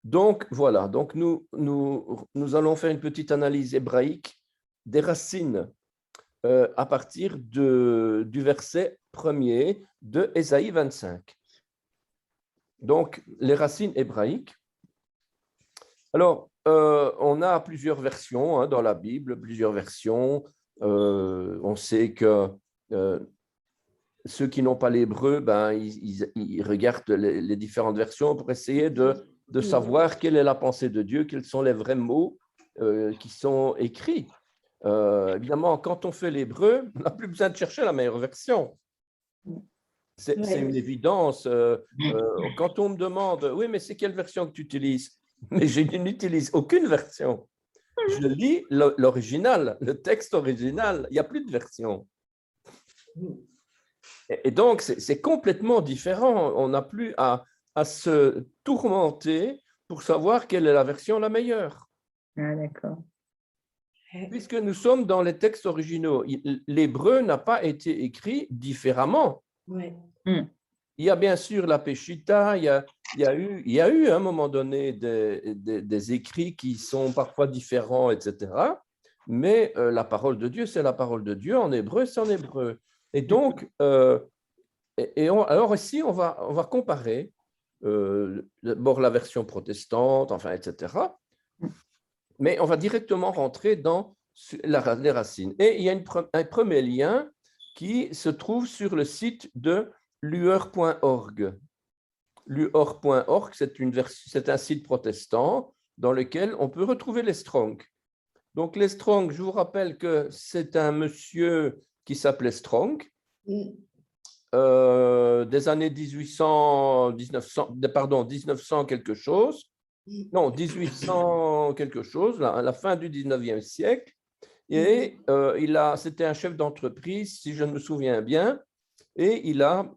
Donc, voilà. Donc, nous allons faire une petite analyse hébraïque des racines à partir du verset 1er de Ésaïe 25. Donc, les racines hébraïques. Alors, on a plusieurs versions dans la Bible, plusieurs versions. On sait que ceux qui n'ont pas l'hébreu, ils regardent les différentes versions pour essayer de savoir quelle est la pensée de Dieu, quels sont les vrais mots qui sont écrits. Évidemment, quand on fait l'hébreu, on n'a plus besoin de chercher la meilleure version. C'est une évidence. Quand on me demande, oui, mais c'est quelle version que tu utilises? Mais je n'utilise aucune version. Je lis l'original, le texte original. Il n'y a plus de version. Et donc, c'est complètement différent. On n'a plus à se tourmenter pour savoir quelle est la version la meilleure. Ah, d'accord. Puisque nous sommes dans les textes originaux. L'hébreu n'a pas été écrit différemment. Ouais. Il y a bien sûr la Péchita, il y a eu à un moment donné des écrits qui sont parfois différents, etc. Mais la parole de Dieu, c'est la parole de Dieu. En hébreu, c'est en hébreu. Et donc, alors ici, on va comparer d'abord la version protestante, enfin, etc. Mais on va directement rentrer dans les racines. Et il y a un premier lien qui se trouve sur le site de lueur.org. Lueur.org, c'est un site protestant dans lequel on peut retrouver les Strong. Donc, les Strong, je vous rappelle que c'est un monsieur qui s'appelait Strong, des années 1900 quelque chose, non, 1800 quelque chose, à la fin du 19e siècle. Et c'était un chef d'entreprise, si je me souviens bien, et il a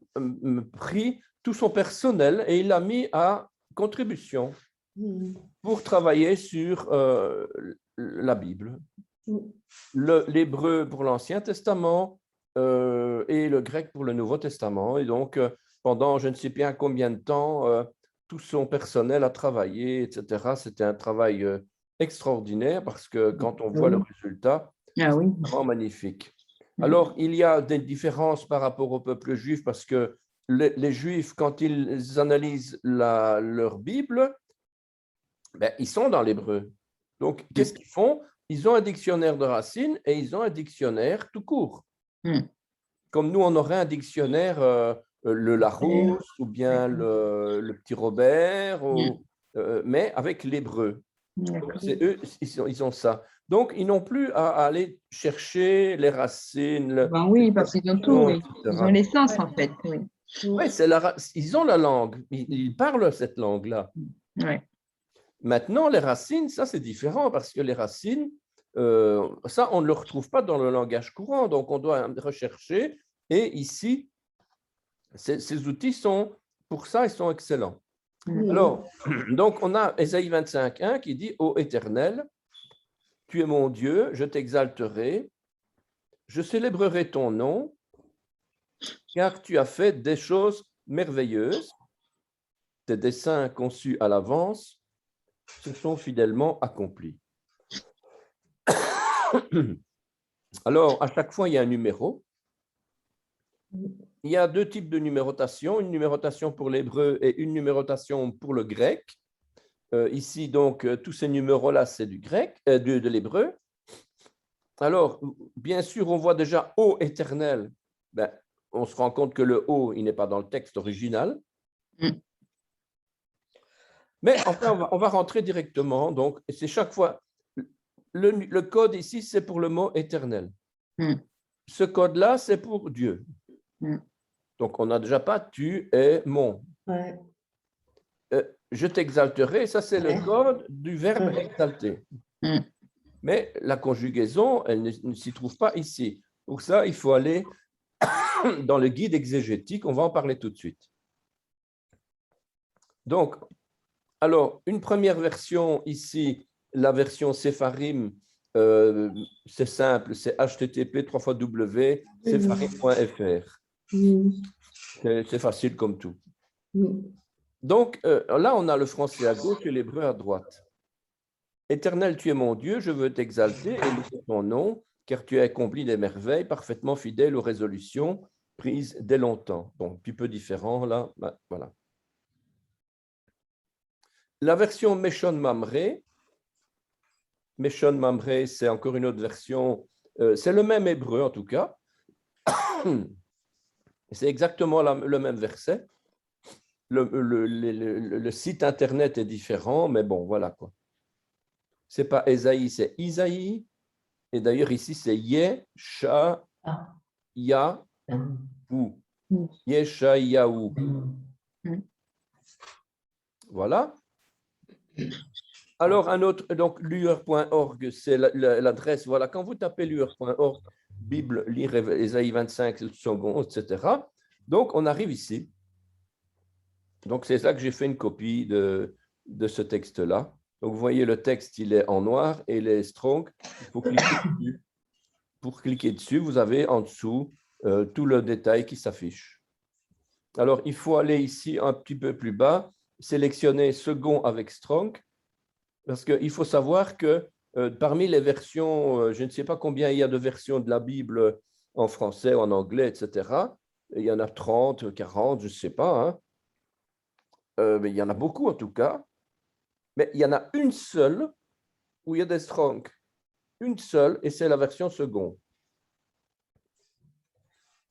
pris tout son personnel et il l'a mis à contribution pour travailler sur la Bible. L'hébreu pour l'Ancien Testament et le grec pour le Nouveau Testament. Et donc, pendant je ne sais bien combien de temps, tout son personnel a travaillé, etc. C'était un travail extraordinaire parce que quand on voit le résultat, c'est vraiment magnifique. Alors, il y a des différences par rapport au peuple juif parce que les Juifs, quand ils analysent leur Bible, ils sont dans l'hébreu. Donc, qu'est-ce qu'ils font? Ils ont un dictionnaire de racines et ils ont un dictionnaire tout court. Comme nous, on aurait un dictionnaire, le Larousse ou bien le Petit Robert, mais avec l'hébreu. C'est eux, ils ont ça. Donc, ils n'ont plus à aller chercher les racines. Oui, parce qu'ils ont tout, oui. Ils ont l'essence, en fait. Oui, ils ont la langue, ils parlent cette langue-là. Maintenant, les racines, ça, c'est différent parce que les racines, ça, on ne le retrouve pas dans le langage courant, donc on doit rechercher. Et ici, ces outils sont, pour ça, ils sont excellents. Alors, donc, on a Ésaïe 25.1 qui dit « Ô Éternel, tu es mon Dieu, je t'exalterai, je célébrerai ton nom, car tu as fait des choses merveilleuses, tes desseins conçus à l'avance se sont fidèlement accomplis. » Alors, à chaque fois, il y a un numéro. Il y a deux types de numérotation, une numérotation pour l'hébreu et une numérotation pour le grec. Ici, donc, tous ces numéros-là, c'est du grec, de l'hébreu. Alors, bien sûr, on voit déjà « Ô Éternel », on se rend compte que le « Ô », il n'est pas dans le texte original. Mais enfin, on va rentrer directement. Donc, c'est chaque fois, le code ici, c'est pour le mot « éternel ». Ce code-là, c'est pour Dieu. Donc, on n'a déjà pas « tu es mon ». Je t'exalterai, ça c'est le code du verbe exalter. Mais la conjugaison, elle ne s'y trouve pas ici. Pour ça, il faut aller dans le guide exégétique, on va en parler tout de suite. Donc, alors, une première version ici, la version Sepharim, c'est simple, c'est http://sepharim.fr. C'est facile comme tout. Donc, là, on a le français à gauche et l'hébreu à droite. Éternel, tu es mon Dieu, je veux t'exalter et louer ton nom, car tu as accompli des merveilles, parfaitement fidèle aux résolutions prises dès longtemps. Donc, un petit peu différent là. Voilà. La version Meshon Mamre, c'est encore une autre version, c'est le même hébreu en tout cas. C'est exactement le même verset. Le site internet est différent, mais bon, voilà quoi. C'est pas Ésaïe, c'est Isaïe. Et d'ailleurs, ici, c'est Yeshayahu. Yeshayahu. Voilà. Alors, un autre, donc lueur.org, c'est l'adresse. Voilà, quand vous tapez lueur.org, Bible, lire Ésaïe 25, second, etc. Donc, on arrive ici. Donc, c'est ça que j'ai fait une copie de ce texte-là. Donc, vous voyez, le texte, il est en noir et les strong, il faut cliquer dessus. Pour cliquer dessus, vous avez en dessous tout le détail qui s'affiche. Alors, il faut aller ici un petit peu plus bas, sélectionner second avec strong, parce qu'il faut savoir que parmi les versions, je ne sais pas combien il y a de versions de la Bible en français, en anglais, etc. Il y en a 30, 40, je ne sais pas. Hein. Mais il y en a beaucoup en tout cas. Mais il y en a une seule où il y a des strong. Une seule, et c'est la version second.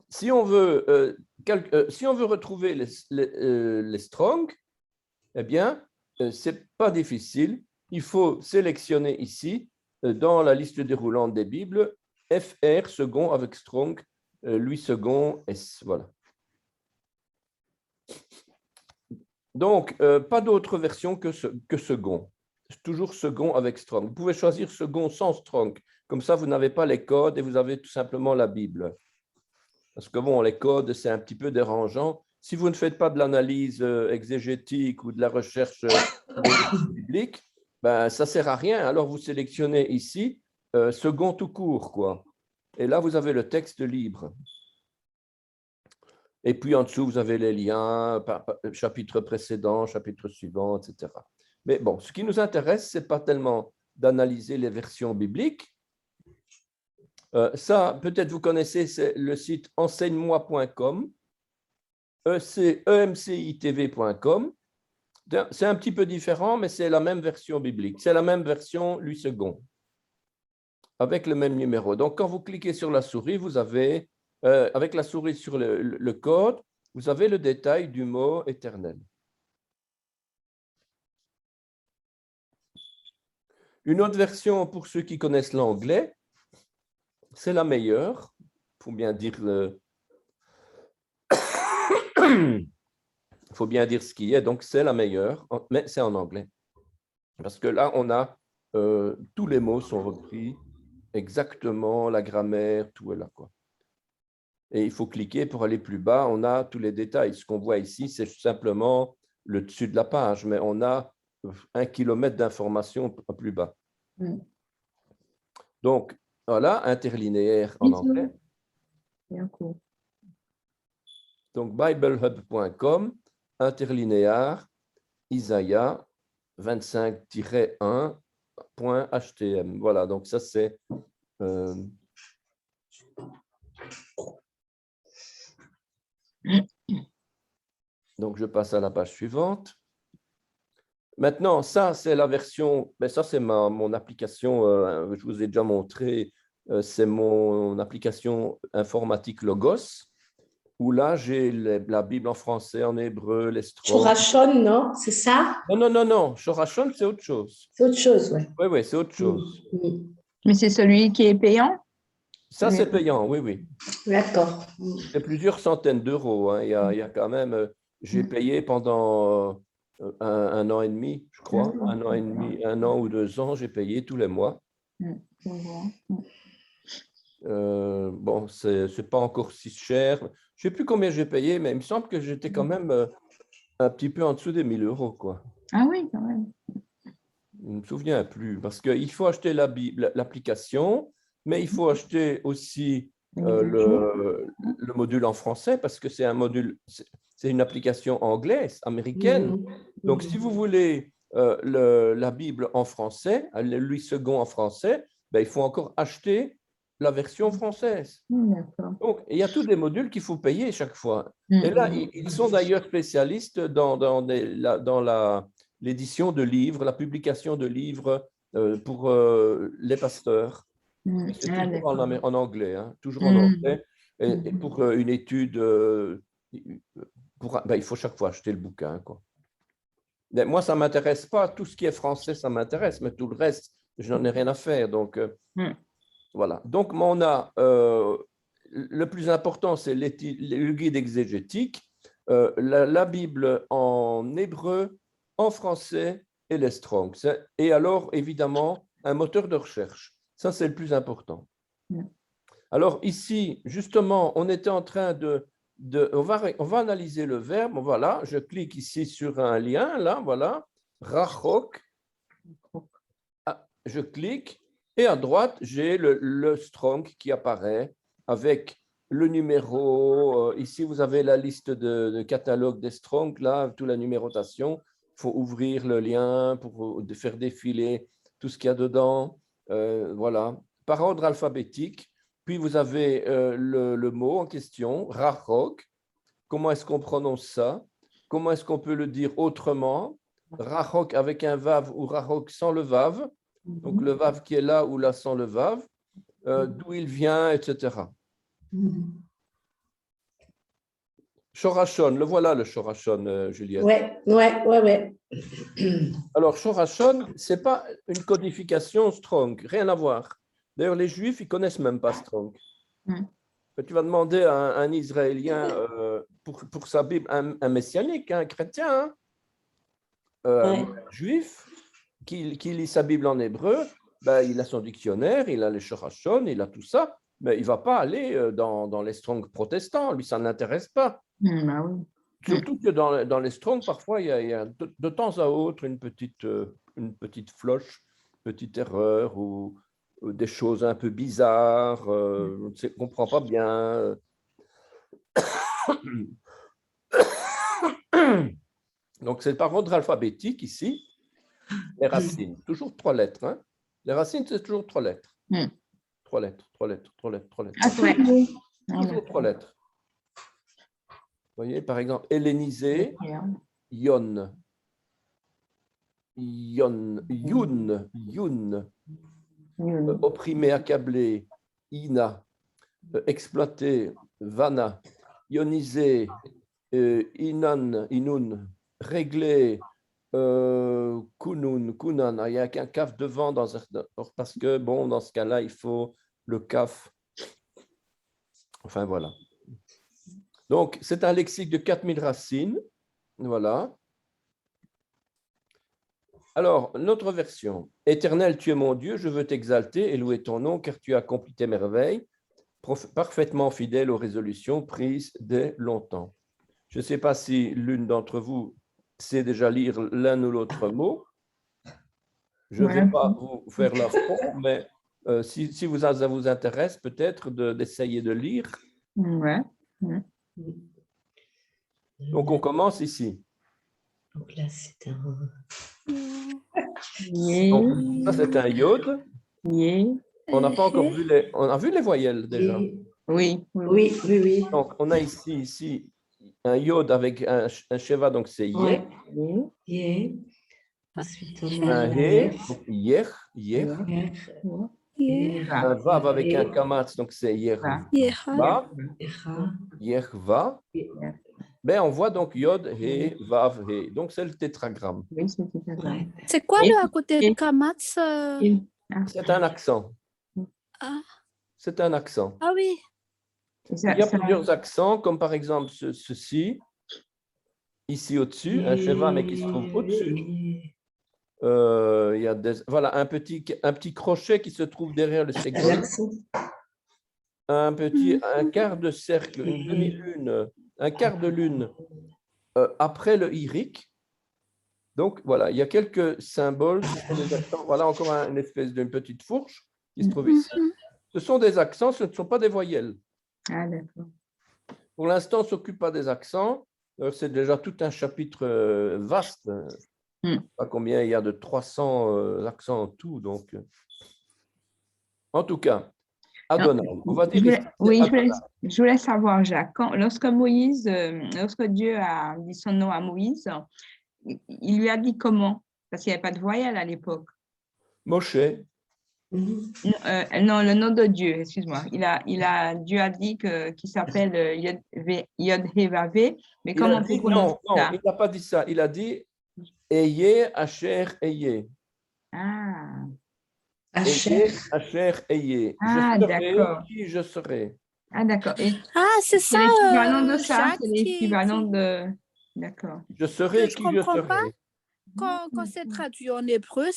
Si on veut retrouver les strong, eh bien, ce n'est pas difficile. Il faut sélectionner ici, dans la liste déroulante des Bibles, FR second avec strong, lui second S. Voilà. Donc, pas d'autre version que second. Toujours second avec strong. Vous pouvez choisir second sans strong. Comme ça, vous n'avez pas les codes et vous avez tout simplement la Bible. Parce que bon, les codes, c'est un petit peu dérangeant. Si vous ne faites pas de l'analyse exégétique ou de la recherche biblique, ben, ça ne sert à rien. Alors, vous sélectionnez ici second tout court, quoi. Et là, vous avez le texte libre. Et puis, en dessous, vous avez les liens, chapitre précédent, chapitre suivant, etc. Mais bon, ce qui nous intéresse, ce n'est pas tellement d'analyser les versions bibliques. Ça, peut-être vous connaissez, c'est le site enseigne-moi.com, emcitv.com. C'est un petit peu différent, mais c'est la même version biblique. C'est la même version, lui second, avec le même numéro. Donc, quand vous cliquez sur la souris, vous avez, avec la souris sur le code, vous avez le détail du mot éternel. Une autre version, pour ceux qui connaissent l'anglais, c'est la meilleure. Il faut bien dire il faut bien dire ce qui est. Donc, c'est la meilleure, mais c'est en anglais. Parce que là, on a tous les mots sont repris exactement, la grammaire, tout est là, quoi. Et il faut cliquer pour aller plus bas. On a tous les détails. Ce qu'on voit ici, c'est simplement le dessus de la page, mais on a 1 kilomètre d'informations plus bas. Donc, voilà, interlinéaire en anglais. Bien cool. Donc, biblehub.com, interlinéaire, Isaïa 25-1.htm. Voilà, donc ça c'est... Donc, je passe à la page suivante. Maintenant, ça, c'est la version... Ben, ça, c'est mon application, je vous ai déjà montré, c'est mon application informatique Logos, où là, j'ai la Bible en français, en hébreu, les Strong. Shorachon, non? C'est ça? Non. Shorachon, c'est autre chose. C'est autre chose, oui. Oui, c'est autre chose. Mais c'est celui qui est payant? Ça, c'est payant, oui. D'accord. C'est plusieurs centaines d'euros. Hein. Il y a quand même... J'ai payé pendant un an et demi, je crois. Un an et demi, 1 an ou 2 ans, j'ai payé tous les mois. Bon, c'est pas encore si cher. Je ne sais plus combien j'ai payé, mais il me semble que j'étais quand même un petit peu en dessous des 1 000 euros, quoi. Ah oui, quand même. Je ne me souviens plus, parce qu'il faut acheter l'application, mais il faut acheter aussi le module en français parce que c'est un module, c'est une application anglaise, américaine. Donc, si vous voulez la Bible en français, Louis II en français, ben, il faut encore acheter la version française. D'accord. Donc, il y a tous des modules qu'il faut payer chaque fois. Et là, ils sont d'ailleurs spécialistes dans l'édition de livres, la publication de livres pour les pasteurs. C'est toujours en anglais, hein, toujours en anglais. Et pour une étude, il faut chaque fois acheter le bouquin, quoi. Mais moi, ça ne m'intéresse pas. Tout ce qui est français, ça m'intéresse, mais tout le reste, je n'en ai rien à faire. Donc, voilà. Donc, on a le plus important, c'est le guide exégétique, la Bible en hébreu, en français et les Strong. Et alors, évidemment, un moteur de recherche. Ça, c'est le plus important. Alors, ici, justement, on était en train on va analyser le verbe. Voilà, je clique ici sur un lien, là, voilà, rachok. Je clique et à droite, j'ai le Strong qui apparaît avec le numéro. Ici, vous avez la liste de catalogue des Strong, là, toute la numérotation. Il faut ouvrir le lien pour faire défiler tout ce qu'il y a dedans. Voilà, par ordre alphabétique. Puis, vous avez le mot en question, rachok. Comment est-ce qu'on prononce ça? Comment est-ce qu'on peut le dire autrement? Rachok avec un vav ou rachok sans le vav. Donc, le vav qui est là ou là sans le vav. D'où il vient, etc. Shorashon, le voilà le Shorashon, Juliette. Ouais. Alors, Shorashon, ce n'est pas une codification Strong, rien à voir. D'ailleurs, les Juifs, ils ne connaissent même pas Strong. Tu vas demander à un Israélien pour sa Bible, un messianique, un chrétien, juif, qui lit sa Bible en hébreu, ben, il a son dictionnaire, il a les Shorashon, il a tout ça, mais il ne va pas aller dans les Strong protestants, lui, ça ne l'intéresse pas. Bah oui. Surtout que dans les Strong, parfois, il y a de temps à autre une petite floche, une petite erreur ou des choses un peu bizarres, on ne comprend pas bien. Donc, c'est par ordre alphabétique ici. Les racines, toujours 3 lettres. Hein. Les racines, c'est toujours 3 lettres. 3 lettres. Ah, ouais. Toujours 3 lettres. Vous voyez, par exemple, hellénisé, yon. Youn. Opprimé, accablé, ina. Exploité, vana. Ionisé, inun. Réglé, kunun. Il n'y a qu'un kaf devant parce que, bon, dans ce cas-là, il faut le kaf. Enfin, voilà. Donc, c'est un lexique de 4000 racines. Voilà. Alors, notre version. Éternel, tu es mon Dieu, je veux t'exalter et louer ton nom, car tu as accompli tes merveilles, parfaitement fidèle aux résolutions prises dès longtemps. Je ne sais pas si l'une d'entre vous sait déjà lire l'un ou l'autre mot. Je ne vais pas vous faire l'affront, mais si ça vous intéresse, peut-être d'essayer de lire. Donc, on commence ici. Donc là, c'est un... Donc, ça, c'est un yod. On n'a pas encore vu on a vu les voyelles déjà. Oui. Donc, on a ici un yod avec un sheva, donc c'est yeh. Yeh. Ensuite, on Un a he, donc yeh. Un vav avec un kamatz, donc c'est yerva. Yerva. Ben, on voit donc yod, he, vav, he. Donc, c'est le tétragramme. C'est quoi le à côté de Kamatz? C'est un accent. Ah. C'est un accent. Ah oui. Il y a plusieurs accents, comme par exemple ceci, ici au-dessus, un sheva, mais qui se trouve au-dessus. Il y a voilà, un petit crochet qui se trouve derrière le segol. Un quart de cercle, une demi-lune, un quart de lune après le irique. Donc, voilà, il y a quelques symboles. Voilà encore une espèce d'une petite fourche qui se trouve ici. Ce sont des accents, ce ne sont pas des voyelles. Ah, d'accord. Pour l'instant, on ne s'occupe pas des accents. C'est déjà tout un chapitre vaste. Je ne sais pas combien il y a de 300 accents en tout. Donc, en tout cas, Adonai. On va dire ici, Oui, Adonai. je voulais savoir, Jacques, lorsque Dieu a dit son nom à Moïse, il lui a dit comment? Parce qu'il n'y avait pas de voyelle à l'époque. Moshe. Non, le nom de Dieu, excuse-moi. Dieu a dit qu'il s'appelle Yod-Hé-Vavé, mais comment on peut prononcer non, ça? il n'a pas dit ça. Il a dit Ayez, Asher, Ayez. Ah, Ayez, Asher, Ayez. Ah, Je serai d'accord. qui je serai. Ah, d'accord. Et Ah, c'est c'est ça, l'équivalent de ça, Jacques, c'est l'équivalent de... D'accord. Je serai je qui je comprends pas. serai. Quand c'est traduit en hébreu,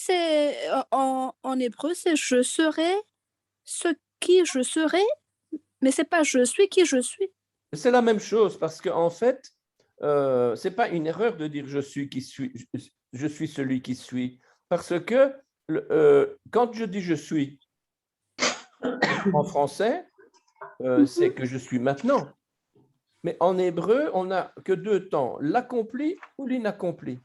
en hébreu, c'est je serai ce qui je serai, mais c'est pas je suis qui je suis. C'est la même chose parce qu'en fait, ce n'est pas une erreur de dire je suis celui qui suis. Parce que quand je dis je suis en français, c'est que je suis maintenant. Mais en hébreu, on n'a que deux temps, l'accompli ou l'inaccompli.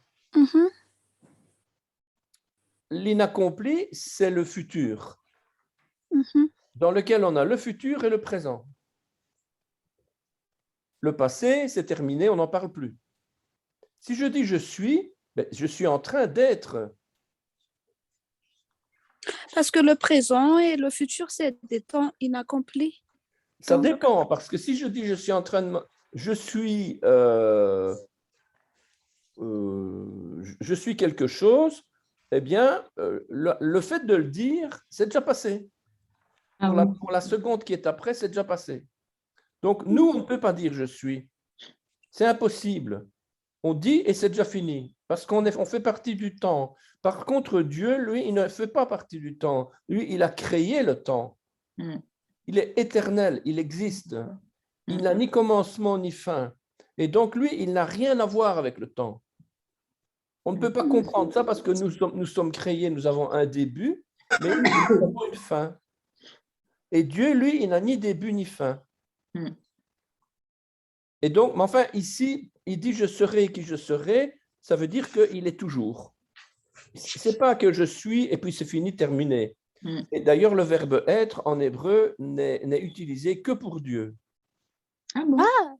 L'inaccompli, c'est le futur, dans lequel on a le futur et le présent. Le passé, c'est terminé, on n'en parle plus. Si je dis je suis en train d'être. Parce que le présent et le futur, c'est des temps inaccomplis. Ça dépend, parce que si je dis je suis en train de... Je suis quelque chose, eh bien, le fait de le dire, c'est déjà passé. Pour la seconde qui est après, c'est déjà passé. Donc, nous, on ne peut pas dire je suis. C'est impossible. On dit et c'est déjà fini, parce qu'on fait partie du temps. Par contre, Dieu, lui, il ne fait pas partie du temps. Lui, il a créé le temps. Il est éternel, il existe. Il n'a ni commencement ni fin. Et donc, lui, il n'a rien à voir avec le temps. On ne peut pas comprendre ça parce que nous sommes créés, nous avons un début, mais nous avons une fin. Et Dieu, lui, il n'a ni début ni fin. Et donc, mais enfin, ici, il dit « je serai qui je serai », ça veut dire qu'il est toujours. Ce n'est pas que je suis et puis c'est fini, terminé. Et d'ailleurs, le verbe « être » en hébreu n'est utilisé que pour Dieu. Ah bon? Ah,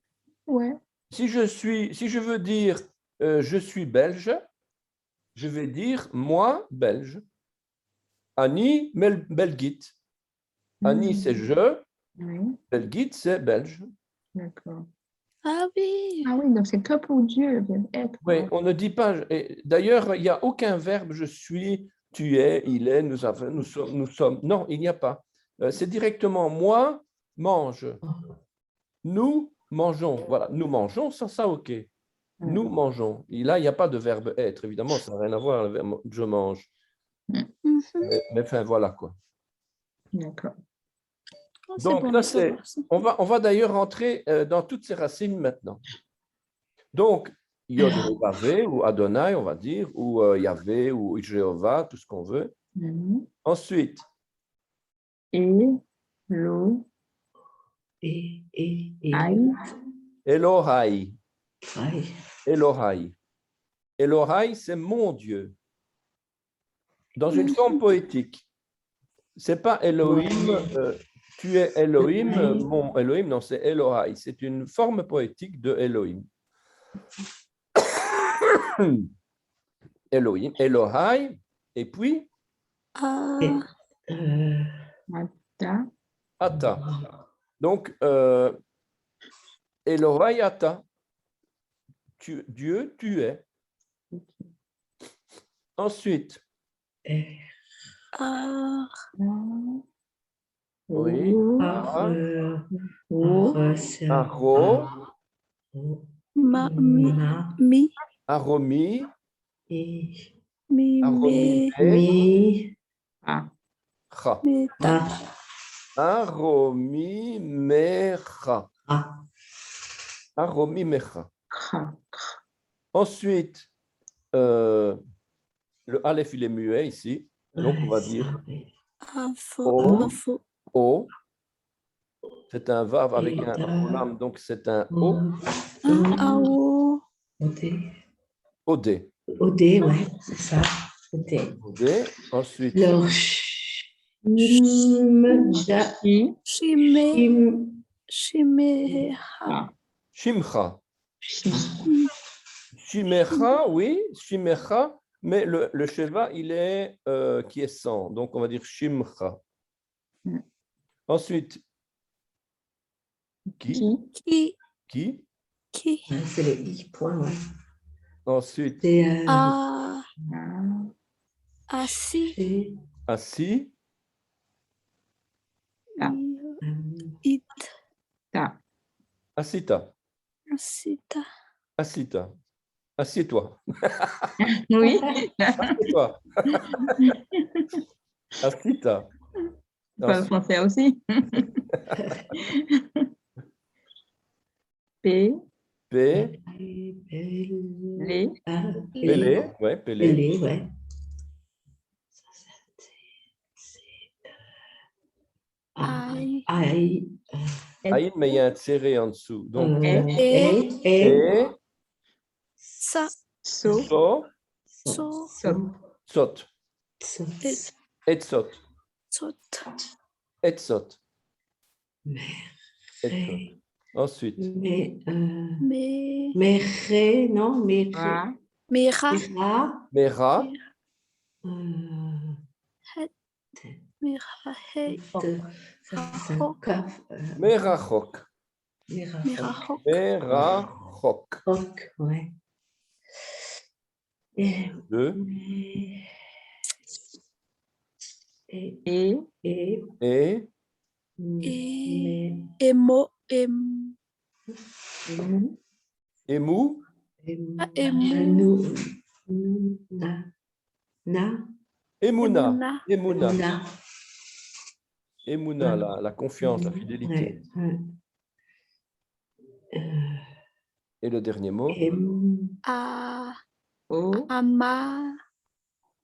ouais. Si je veux dire je suis belge, je vais dire moi belge. Annie belgite. Annie c'est je, belgite c'est belge. D'accord. Ah oui. Ah oui, donc c'est que pour Dieu le verbe être. Oui, on ne dit pas. D'ailleurs, il n'y a aucun verbe je suis, tu es, il est, nous sommes. Non, il n'y a pas. C'est directement moi mange. Nous mangeons. Voilà, nous mangeons, ça ok. Nous mangeons. Et là, il n'y a pas de verbe être. Évidemment, ça n'a rien à voir avec le verbe je mange. Mais enfin, voilà quoi. D'accord. Donc, bon, là, on va d'ailleurs rentrer dans toutes ces racines maintenant. Donc, Yod-Hé-Vavé ou Adonai, on va dire, ou Yahvé ou Jéhovah, tout ce qu'on veut. Ensuite. Elohai. Elohai. Elohai, c'est mon Dieu. Dans une forme poétique. Ce n'est pas Elohim, tu es Elohim, mon Elohim, non, c'est Elohai. C'est une forme poétique de Elohim. Elohim, Elohai, et puis Ata. Donc, Elohai Ata. Dieu, tu es. Ensuite. Oui. Aro. Aromi. Aromi mecha. Aromi mecha. Ensuite, le Aleph, il est muet ici. Donc, on va dire O. C'est un vav avec un olam, donc c'est un O. Ao. Odé. Odé. Odé, ouais, c'est ça. Odé. Odé. Ensuite, Alors, Shimja. Qui? Shime. Shim. Ah, Shimcha. Shim. Shimecha, oui, Shimecha, mais le Sheva, il est qui est sans, donc on va dire Shimcha. Mm. Ensuite, qui? Qui? Qui. Qui? Qui. Ouais, c'est le I, point, ouais. Ensuite, C'est A. Ah, Assis. chez, assis, Ah. It. Ta. asita, Asita. asita, assieds-toi, Oui. assieds-toi, assita. Pas le Ensuite, français aussi. P. P, Les. Pélé, ouais, Pélé, Pélé, ouais. Ça, c'est Aïe. Aïe. Aïn, mais il y a un tiré en dessous. Donc, Et et, Sa. So. so, So. sot, Et. et sot, Sot. et sot, Mais, et sot. Ensuite, mais, Me. mais, non, mais, Ra. Mera. Mera, Het. Mera. He. Merachok. Merachok, Merachok. Merachok. Ouais. Et, Deux, et, Et. et, et, Et. Emo. émou, Emu. Na, Emouna, Emouna, na, Emouna, la confiance, la fidélité. Et le dernier mot. A. O. Ama.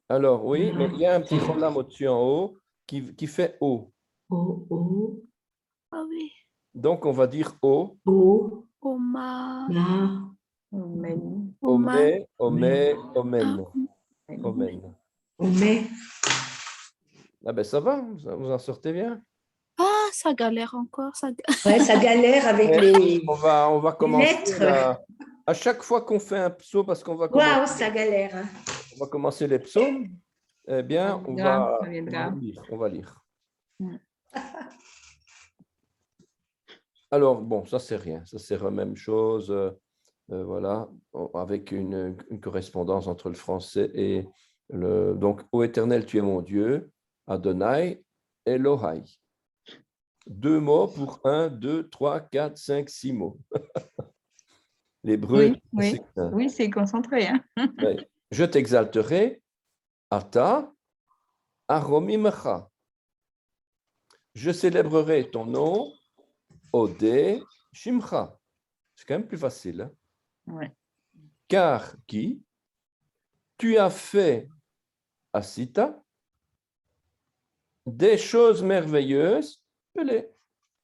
Alors, oui, mais il y a un petit cholam au-dessus en haut qui fait O. Ah oui. Donc, on va dire O, Oma. Omen. Omé, Omé, Omen. Ah, Omen. On met. Ah ben ça va, vous en sortez bien. Ah, ça galère encore. Ça... Ouais, ça galère avec les On va commencer lettres. à chaque fois qu'on fait un psaume, parce qu'on va commencer, Waouh, ça galère. Hein. on va commencer les psaumes, eh bien, on Ça va viendra. lire. On va lire. Mm. Alors, bon, ça c'est rien, ça c'est la même chose, voilà, avec une correspondance entre le français et le... Donc, ô Éternel, tu es mon Dieu, Adonai, Elohai. 2 mots pour 1, 2, 3, 4, 5, 6 mots. L'hébreu, Oui, c'est concentré. Hein? Ouais. Je t'exalterai, Ata, Aromimecha. Je célébrerai ton nom, Odé, Shimcha. C'est quand même plus facile. Hein? Ouais. Car qui? Tu as fait, Asita, des choses merveilleuses, Pelé.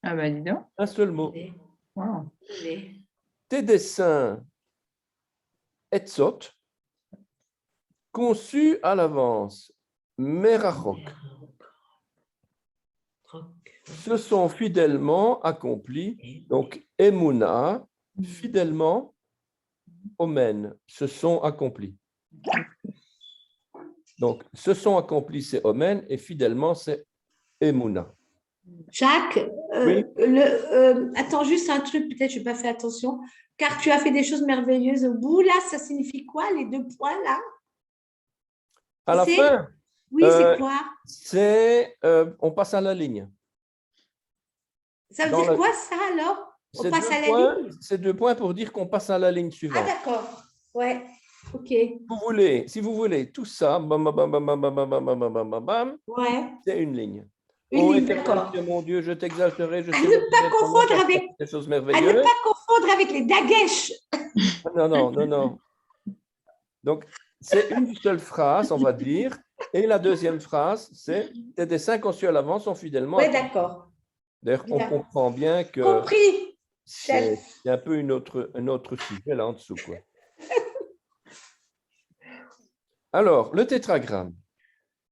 Ah ben dis donc. Un seul mot. Wow. Tes dessins, Etzot, conçus à l'avance, Merachok, se sont fidèlement accomplis. Donc, Emouna, fidèlement, Omen, se sont accomplis. Donc, se sont accomplis, c'est Omen, et fidèlement, c'est Emouna. Jacques, Oui. attends juste un truc, peut-être je n'ai pas fait attention. Car tu as fait des choses merveilleuses au bout, là, ça signifie quoi, les 2 points, là? À la C'est- fin, Oui, c'est quoi? c'est on passe à la ligne. Ça veut dans dire la- quoi, ça, alors? On C'est passe à la 2 points, ligne? c'est 2 points pour dire qu'on passe à la ligne Ah, suivante. d'accord. Ouais, ok. Si vous voulez tout ça, bam, bam, bam, bam, bam, bam, bam, bam, bam, bam, bam, Ouais, c'est une ligne. une Ô ligne, Éternel, d'accord. tu es mon Dieu, je t'exalterai, je À ne célébrerai pas ton nom, confondre car tu as avec- fait des choses À ne merveilleuses. pas confondre avec les Dagesh. Non, non, non, non. Donc, c'est une seule phrase, on va dire. Et la deuxième phrase, c'est « Tes desseins conçus à l'avance sont fidèlement Oui, accomplis. d'accord. D'ailleurs, on Bien. comprend bien que Compris, c'est chef. un peu un autre sujet là en dessous, quoi. Alors, le tétragramme.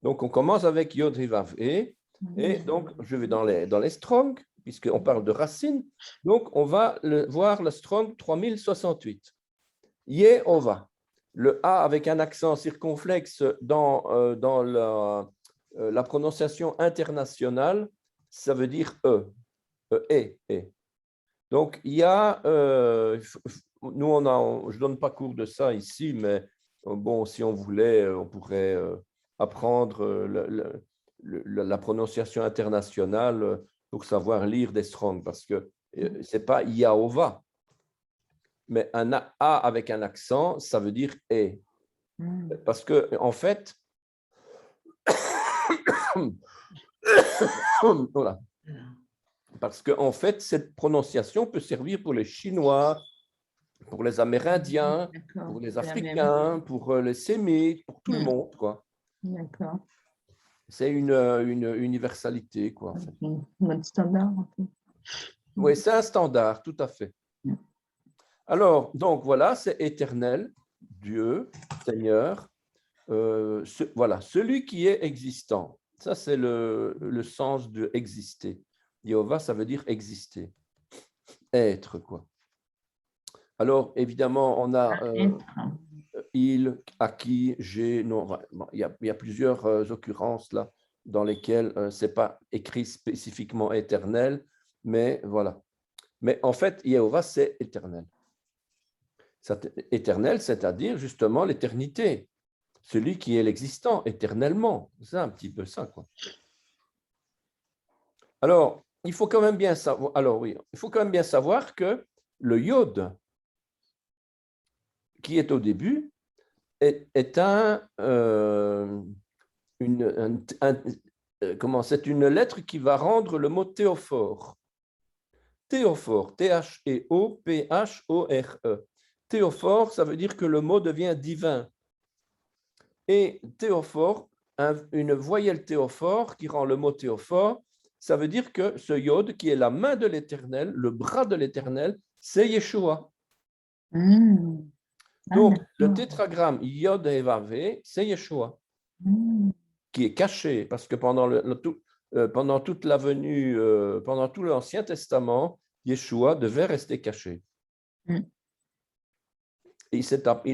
Donc, on commence avec Yod, He, Vav, E. Et donc, je vais dans les Strong, puisqu'on parle de racines. Donc, on va voir le Strong 3068. Yehovah. Le A avec un accent circonflexe dans la prononciation internationale, ça veut dire E. E. Donc, il y a, nous, je ne donne pas cours de ça ici, mais bon, si on voulait, on pourrait apprendre la prononciation internationale pour savoir lire des Strong, parce que ce n'est pas Yahovah, mais un A avec un accent, ça veut dire E. Parce que, en fait, voilà. Parce que, en fait, cette prononciation peut servir pour les Chinois, pour les Amérindiens, pour les Africains, pour les Sémites, pour tout le monde, quoi. D'accord. C'est une universalité, quoi, en fait. Mode standard, en fait. Oui, c'est un standard, tout à fait. Alors, donc, voilà, c'est éternel, Dieu, Seigneur. Voilà, celui qui est existant. Ça, c'est le sens de exister. Yehovah, ça veut dire exister. Être, quoi. Alors, évidemment, on a il, acquis, j'ai, non. Il y a plusieurs occurrences là dans lesquelles ce n'est pas écrit spécifiquement éternel, mais voilà. Mais en fait, Yehovah, c'est éternel. Éternel, c'est-à-dire justement l'éternité. Celui qui est l'existant éternellement. C'est un petit peu ça, quoi. Alors, il faut quand même bien savoir, que le yod qui est au début c'est une lettre qui va rendre le mot théophore. Théophore, T-H-E-O-P-H-O-R-E. Théophore, ça veut dire que le mot devient divin. Et théophore, une voyelle théophore qui rend le mot théophore, ça veut dire que ce yod, qui est la main de l'Éternel, le bras de l'Éternel, c'est Yeshua. Donc, le tétragramme Yod He Vav He, c'est Yeshua, qui est caché, parce que pendant toute la venue, pendant tout l'Ancien Testament, Yeshua devait rester caché. Il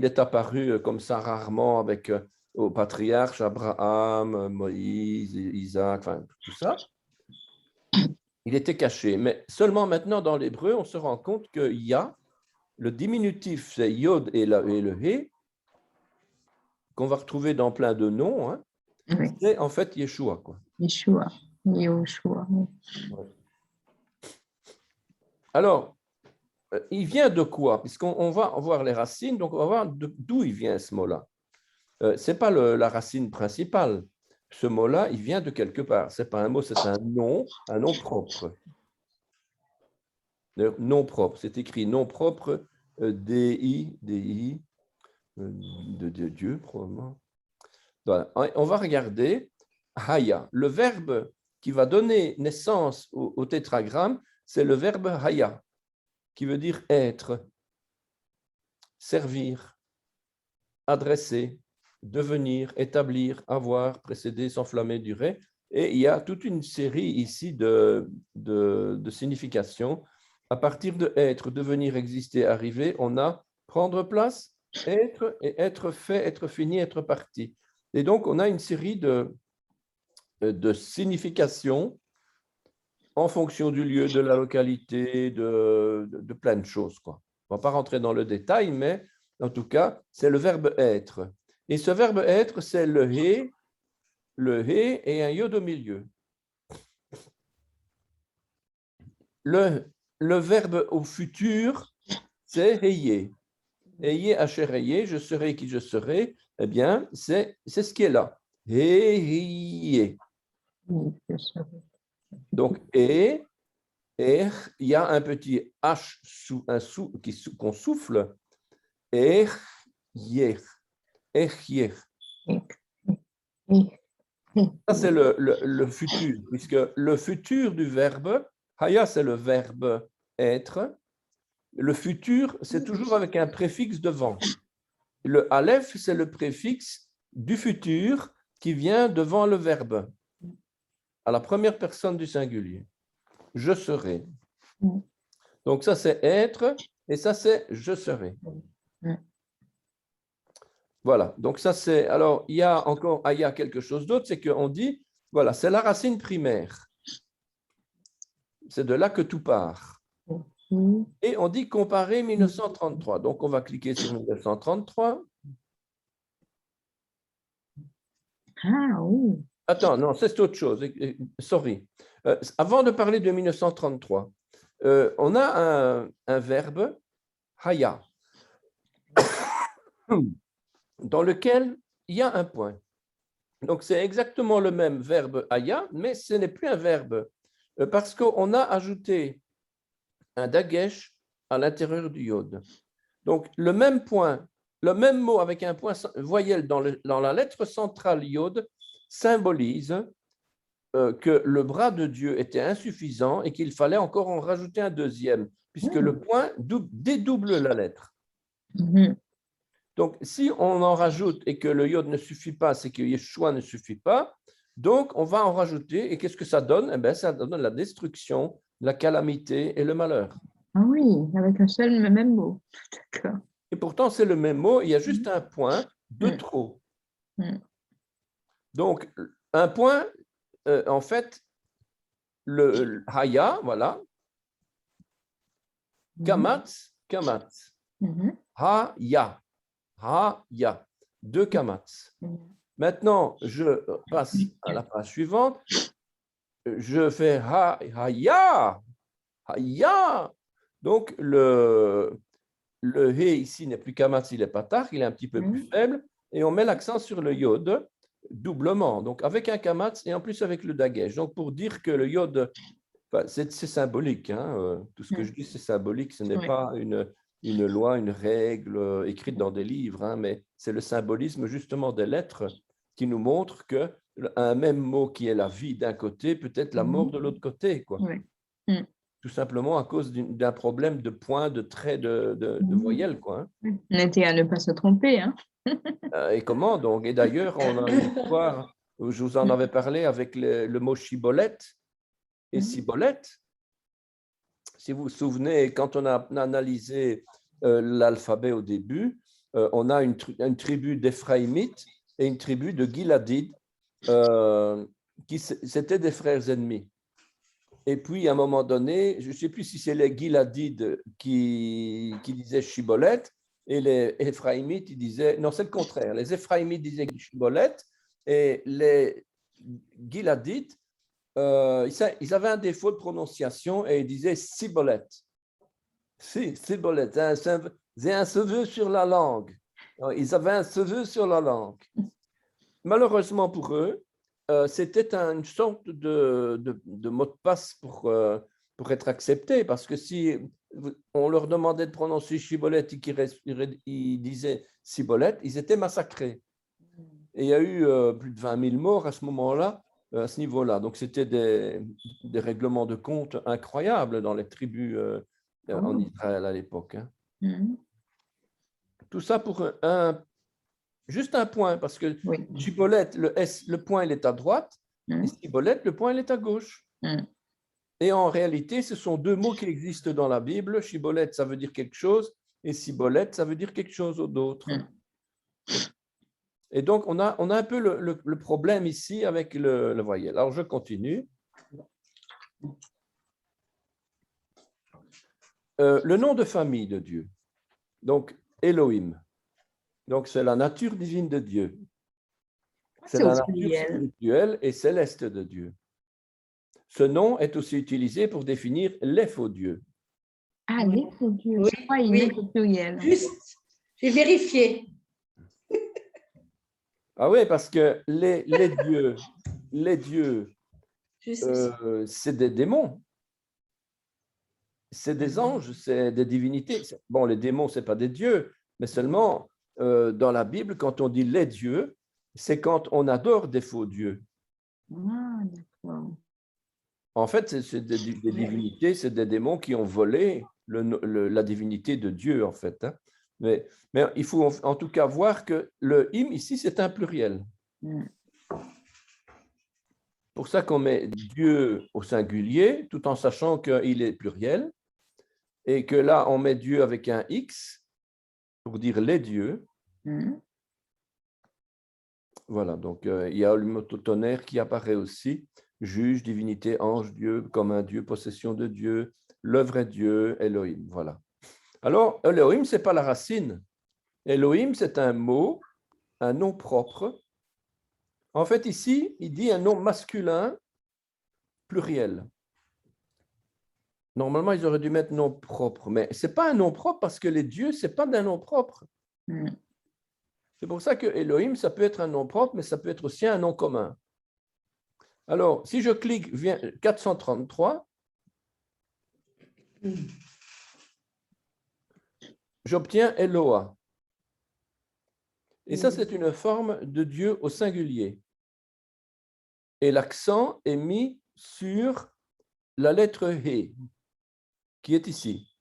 est apparu comme ça rarement avec au patriarche Abraham, Moïse, Isaac, enfin tout ça. Il était caché, mais seulement maintenant dans l'hébreu, on se rend compte que Ya, le diminutif, c'est Yod et le He, qu'on va retrouver dans plein de noms, hein, Oui. c'est en fait Yeshua, quoi. Yeshua. Yehoshua. Ouais. Alors, il vient de quoi? Puisqu'on va voir les racines, donc on va voir d'où il vient ce mot-là. Ce n'est pas la racine principale. Ce mot-là, il vient de quelque part. Ce n'est pas un mot, c'est un nom propre. Nom propre, c'est écrit nom propre, D-I, de Dieu, probablement. Voilà. On va regarder Haya. Le verbe qui va donner naissance au tétragramme, c'est le verbe Haya, qui veut dire être, servir, adresser, devenir, établir, avoir, précéder, s'enflammer, durer. Et il y a toute une série ici de significations. À partir de être, devenir, exister, arriver, on a prendre place, être, et être fait, être fini, être parti. Et donc, on a une série de significations en fonction du lieu, de la localité, de plein de choses, quoi. On ne va pas rentrer dans le détail, mais en tout cas, c'est le verbe être. Et ce verbe être, c'est le he et un yod au milieu. Le verbe au futur, c'est heye. Heye, asher heye, je serai qui je serai. Eh bien, c'est ce qui est là. Heye. Donc, il y a un petit H qu'on souffle. Yer. Echye. Ça, c'est le futur, puisque le futur du verbe, haya, c'est le verbe être. Le futur, c'est toujours avec un préfixe devant. Le aleph, c'est le préfixe du futur qui vient devant le verbe, à la première personne du singulier. Je serai. Donc ça, c'est être, et ça, c'est je serai. Voilà, donc ça, c'est... Alors, il y a quelque chose d'autre, c'est qu'on dit, voilà, c'est la racine primaire. C'est de là que tout part. Et on dit comparer 1933. Donc, on va cliquer sur 1933. Ah oui. Attends, non, c'est autre chose. Sorry. Avant de parler de 1933, on a un verbe, haya, dans lequel il y a un point. Donc, c'est exactement le même verbe haya, mais ce n'est plus un verbe, parce qu'on a ajouté un dagesh à l'intérieur du yod. Donc, le même point, le même mot avec un point voyelle dans la lettre centrale yod symbolise que le bras de Dieu était insuffisant et qu'il fallait encore en rajouter un deuxième, puisque le point dédouble la lettre. Donc, si on en rajoute et que le yod ne suffit pas, c'est que Yeshua ne suffit pas, donc on va en rajouter. Et qu'est-ce que ça donne? Eh bien, ça donne la destruction, la calamité et le malheur. Ah oui, avec un seul même mot. D'accord. Et pourtant, c'est le même mot, il y a juste un point de trop. Donc, un point, en fait, le haya, voilà, kamatz, kamatz, haya, haya, deux kamatz. Maintenant, je passe à la page suivante. Je fais haya, haya. Donc, le he ici n'est plus kamatz, il est patar, il est un petit peu plus faible. Et on met l'accent sur le yod doublement. Donc, avec un kamatz et en plus avec le dagesh. Donc, pour dire que le yod, enfin, c'est symbolique. Hein, tout ce que je dis, c'est symbolique. Ce n'est pas une loi, une règle écrite dans des livres, hein, mais c'est le symbolisme justement des lettres qui nous montre qu'un même mot qui est la vie d'un côté peut être la mort de l'autre côté, quoi. Tout simplement à cause d'un problème de points, de traits, de voyelles, quoi. On était à ne pas se tromper. Hein. Et comment donc? Et d'ailleurs, on a une histoire, je vous en avais parlé avec le mot chibolette et cibolette. Si vous vous souvenez, quand on a analysé l'alphabet au début, on a une tribu d'Éphraïmites et une tribu de Giladides, qui c'était des frères ennemis. Et puis, à un moment donné, je ne sais plus si c'est les Giladides qui disaient Chibolette et les Éphraïmites, ils disaient... Non, c'est le contraire. Les Éphraïmites disaient Chibolette et les Giladides, ils avaient un défaut de prononciation et ils disaient Cibolette. Si, Cibolette. C'est un cheveu sur la langue. Ils avaient un cheveu sur la langue. Malheureusement pour eux, c'était une sorte de mot de passe pour être accepté, parce que si on leur demandait de prononcer Chibolette et qu'ils disaient Cibolette, ils étaient massacrés. Et il y a eu plus de 20 000 morts à ce moment-là, à ce niveau-là. Donc, c'était des règlements de compte incroyables dans les tribus en Israël à l'époque. Hein. Tout ça pour juste un point, parce que Chibolette, le point, il est à droite, et Cibolette, le point, il est à gauche. Et en réalité, ce sont deux mots qui existent dans la Bible. Chibolette, ça veut dire quelque chose, et Cibolette, ça veut dire quelque chose d'autre. Et donc, on a un peu le problème ici avec le voyelle. Alors, je continue. Le nom de famille de Dieu. Donc, Elohim. Donc, c'est la nature divine de Dieu. C'est la nature spirituelle et céleste de Dieu. Ce nom est aussi utilisé pour définir les faux dieux. Ah, les faux dieux. Oui. Juste, j'ai vérifié. Ah oui, parce que les dieux, c'est des démons. C'est des anges, c'est des divinités. Bon, les démons, ce n'est pas des dieux, mais seulement dans la Bible, quand on dit les dieux, c'est quand on adore des faux dieux. Ah, d'accord. En fait, c'est des divinités, c'est des démons qui ont volé la divinité de Dieu, en fait. Hein. Mais il faut en tout cas voir que le im ici, c'est un pluriel. Pour ça qu'on met Dieu au singulier, tout en sachant qu'il est pluriel, et que là, on met Dieu avec un X pour dire les dieux. Voilà, donc il y a le mot tonnerre qui apparaît aussi. Juge, divinité, ange, Dieu, comme un Dieu, possession de Dieu, le vrai Dieu, Elohim, voilà. Alors, Elohim, ce n'est pas la racine. Elohim, c'est un mot, un nom propre. En fait, ici, il dit un nom masculin pluriel. Normalement, ils auraient dû mettre nom propre, mais ce n'est pas un nom propre parce que les dieux, ce n'est pas d'un nom propre. C'est pour ça que Elohim, ça peut être un nom propre, mais ça peut être aussi un nom commun. Alors, si je clique 433, j'obtiens Eloah. Et ça, c'est une forme de Dieu au singulier. Et l'accent est mis sur la lettre He, qui est ici.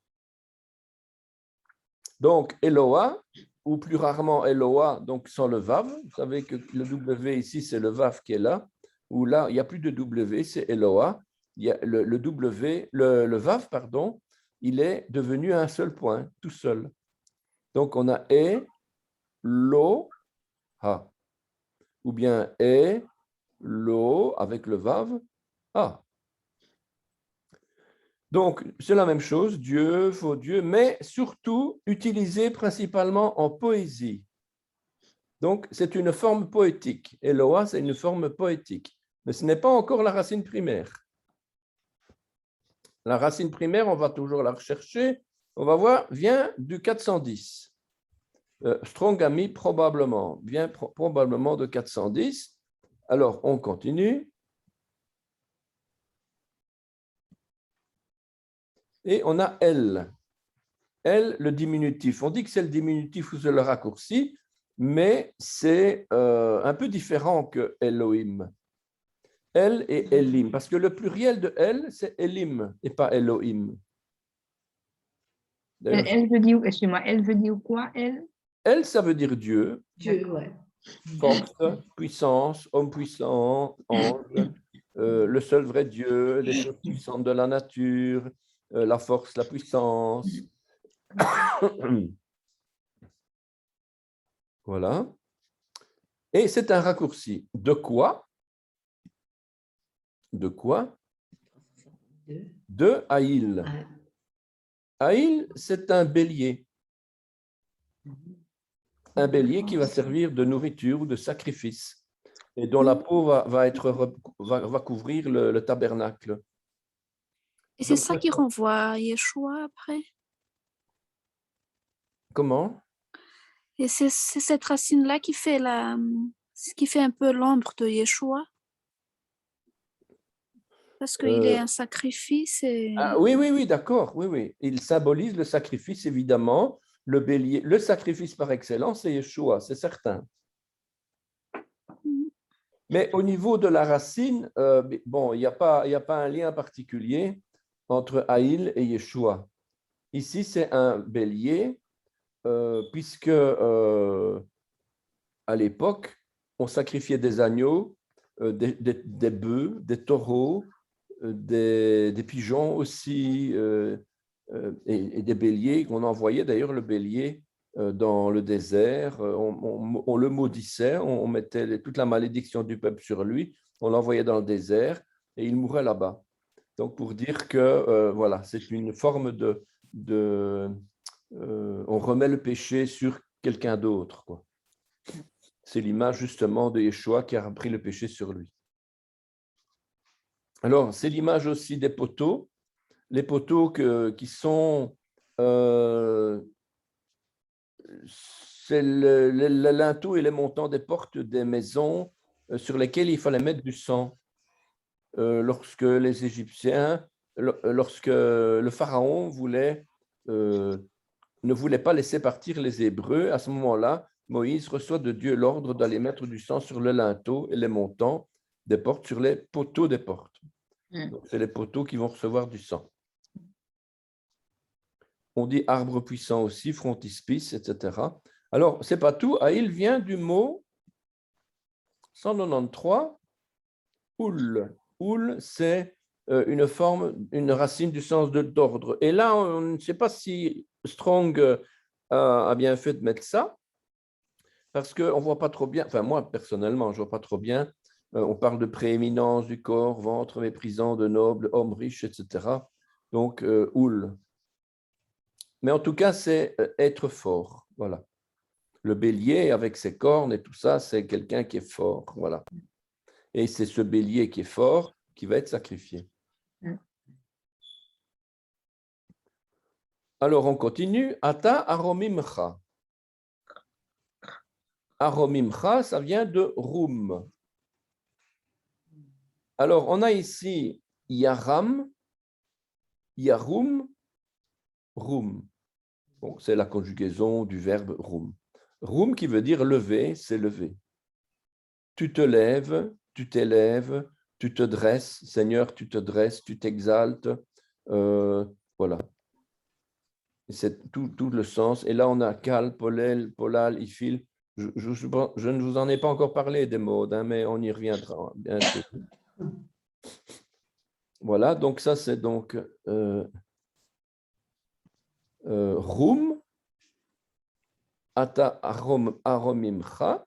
Donc, Eloah, ou plus rarement Eloah, donc sans le Vav. Vous savez que le W ici, c'est le Vav qui est là. Ou là, il n'y a plus de W, c'est Eloah. Il y a le W, le Vav, pardon, il est devenu un seul point, tout seul. Donc, on a E, Lo, Ha. Ou bien E, Lo, avec le Vav, Ha. Donc, c'est la même chose, Dieu, faux Dieu, mais surtout utilisé principalement en poésie. Donc, c'est une forme poétique. Eloah, c'est une forme poétique. Mais ce n'est pas encore la racine primaire. La racine primaire, on va toujours la rechercher. On va voir, vient du 410. Strong a mis probablement, vient probablement de 410. Alors, on continue. Et on a elle. Elle, le diminutif. On dit que c'est le diminutif ou c'est le raccourci, mais c'est un peu différent que Elohim. El et Elim, parce que le pluriel de El, c'est Elim et pas Elohim. Elle veut dire, excuse-moi, elle veut dire quoi, elle? El, ça veut dire Dieu. Dieu, ouais. Force, puissance, homme puissant, ange, le seul vrai Dieu, les choses puissantes de la nature, la force, la puissance. Voilà. Et c'est un raccourci. De quoi? De quoi? De Haïl. Haïl, c'est un bélier. Un bélier qui va servir de nourriture ou de sacrifice et dont la peau va couvrir le tabernacle. Et c'est ça qui renvoie à Yeshua après. Comment? Et c'est cette racine-là qui fait un peu l'ombre de Yeshua. Parce qu'il est un sacrifice. Et... Ah, oui, d'accord. Oui. Il symbolise le sacrifice, évidemment. Le bélier, le sacrifice par excellence, c'est Yeshua, c'est certain. Mais au niveau de la racine, bon, il n'y a pas un lien particulier entre Haïl et Yeshua. Ici, c'est un bélier, puisque à l'époque, on sacrifiait des agneaux, des bœufs, des taureaux, des pigeons aussi, et des béliers, qu'on envoyait d'ailleurs le bélier dans le désert, on le maudissait, on mettait toute la malédiction du peuple sur lui, on l'envoyait dans le désert et il mourait là-bas. Donc pour dire que voilà, c'est une forme on remet le péché sur quelqu'un d'autre, quoi. C'est l'image justement de Yeshua qui a pris le péché sur lui. Alors, c'est l'image aussi des poteaux. Les poteaux qui sont... c'est le linteau et les montants des portes des maisons sur lesquels il fallait mettre du sang. Lorsque le pharaon voulait ne voulait pas laisser partir les Hébreux. À ce moment-là, Moïse reçoit de Dieu l'ordre d'aller mettre du sang sur le linteau et les montants des portes, sur les poteaux des portes. C'est les poteaux qui vont recevoir du sang. On dit arbre puissant aussi, frontispice, etc. Alors, ce n'est pas tout. Il vient du mot 193, oul. Oul, c'est une forme, une racine du sens d'ordre. Et là, on ne sait pas si Strong a bien fait de mettre ça, parce qu'on ne voit pas trop bien, enfin moi personnellement, je ne vois pas trop bien. On parle de prééminence du corps, ventre méprisant de noble, homme riche, etc. Donc, oul. Mais en tout cas, c'est être fort. Voilà. Le bélier, avec ses cornes et tout ça, c'est quelqu'un qui est fort. Voilà. Et c'est ce bélier qui est fort qui va être sacrifié. Alors, on continue. Ata aromimcha. Aromimcha, ça vient de roum. Alors, on a ici yaram, yarum, roum. Bon, c'est la conjugaison du verbe roum. Roum qui veut dire lever, c'est lever. Tu te lèves, tu t'élèves, tu te dresses, Seigneur, tu te dresses, tu t'exaltes. Voilà. C'est tout le sens. Et là, on a kal, polel, polal, ifil. Je ne vous en ai pas encore parlé des mots, hein, mais on y reviendra bientôt. Voilà, donc ça, c'est donc roum, ata aromimcha.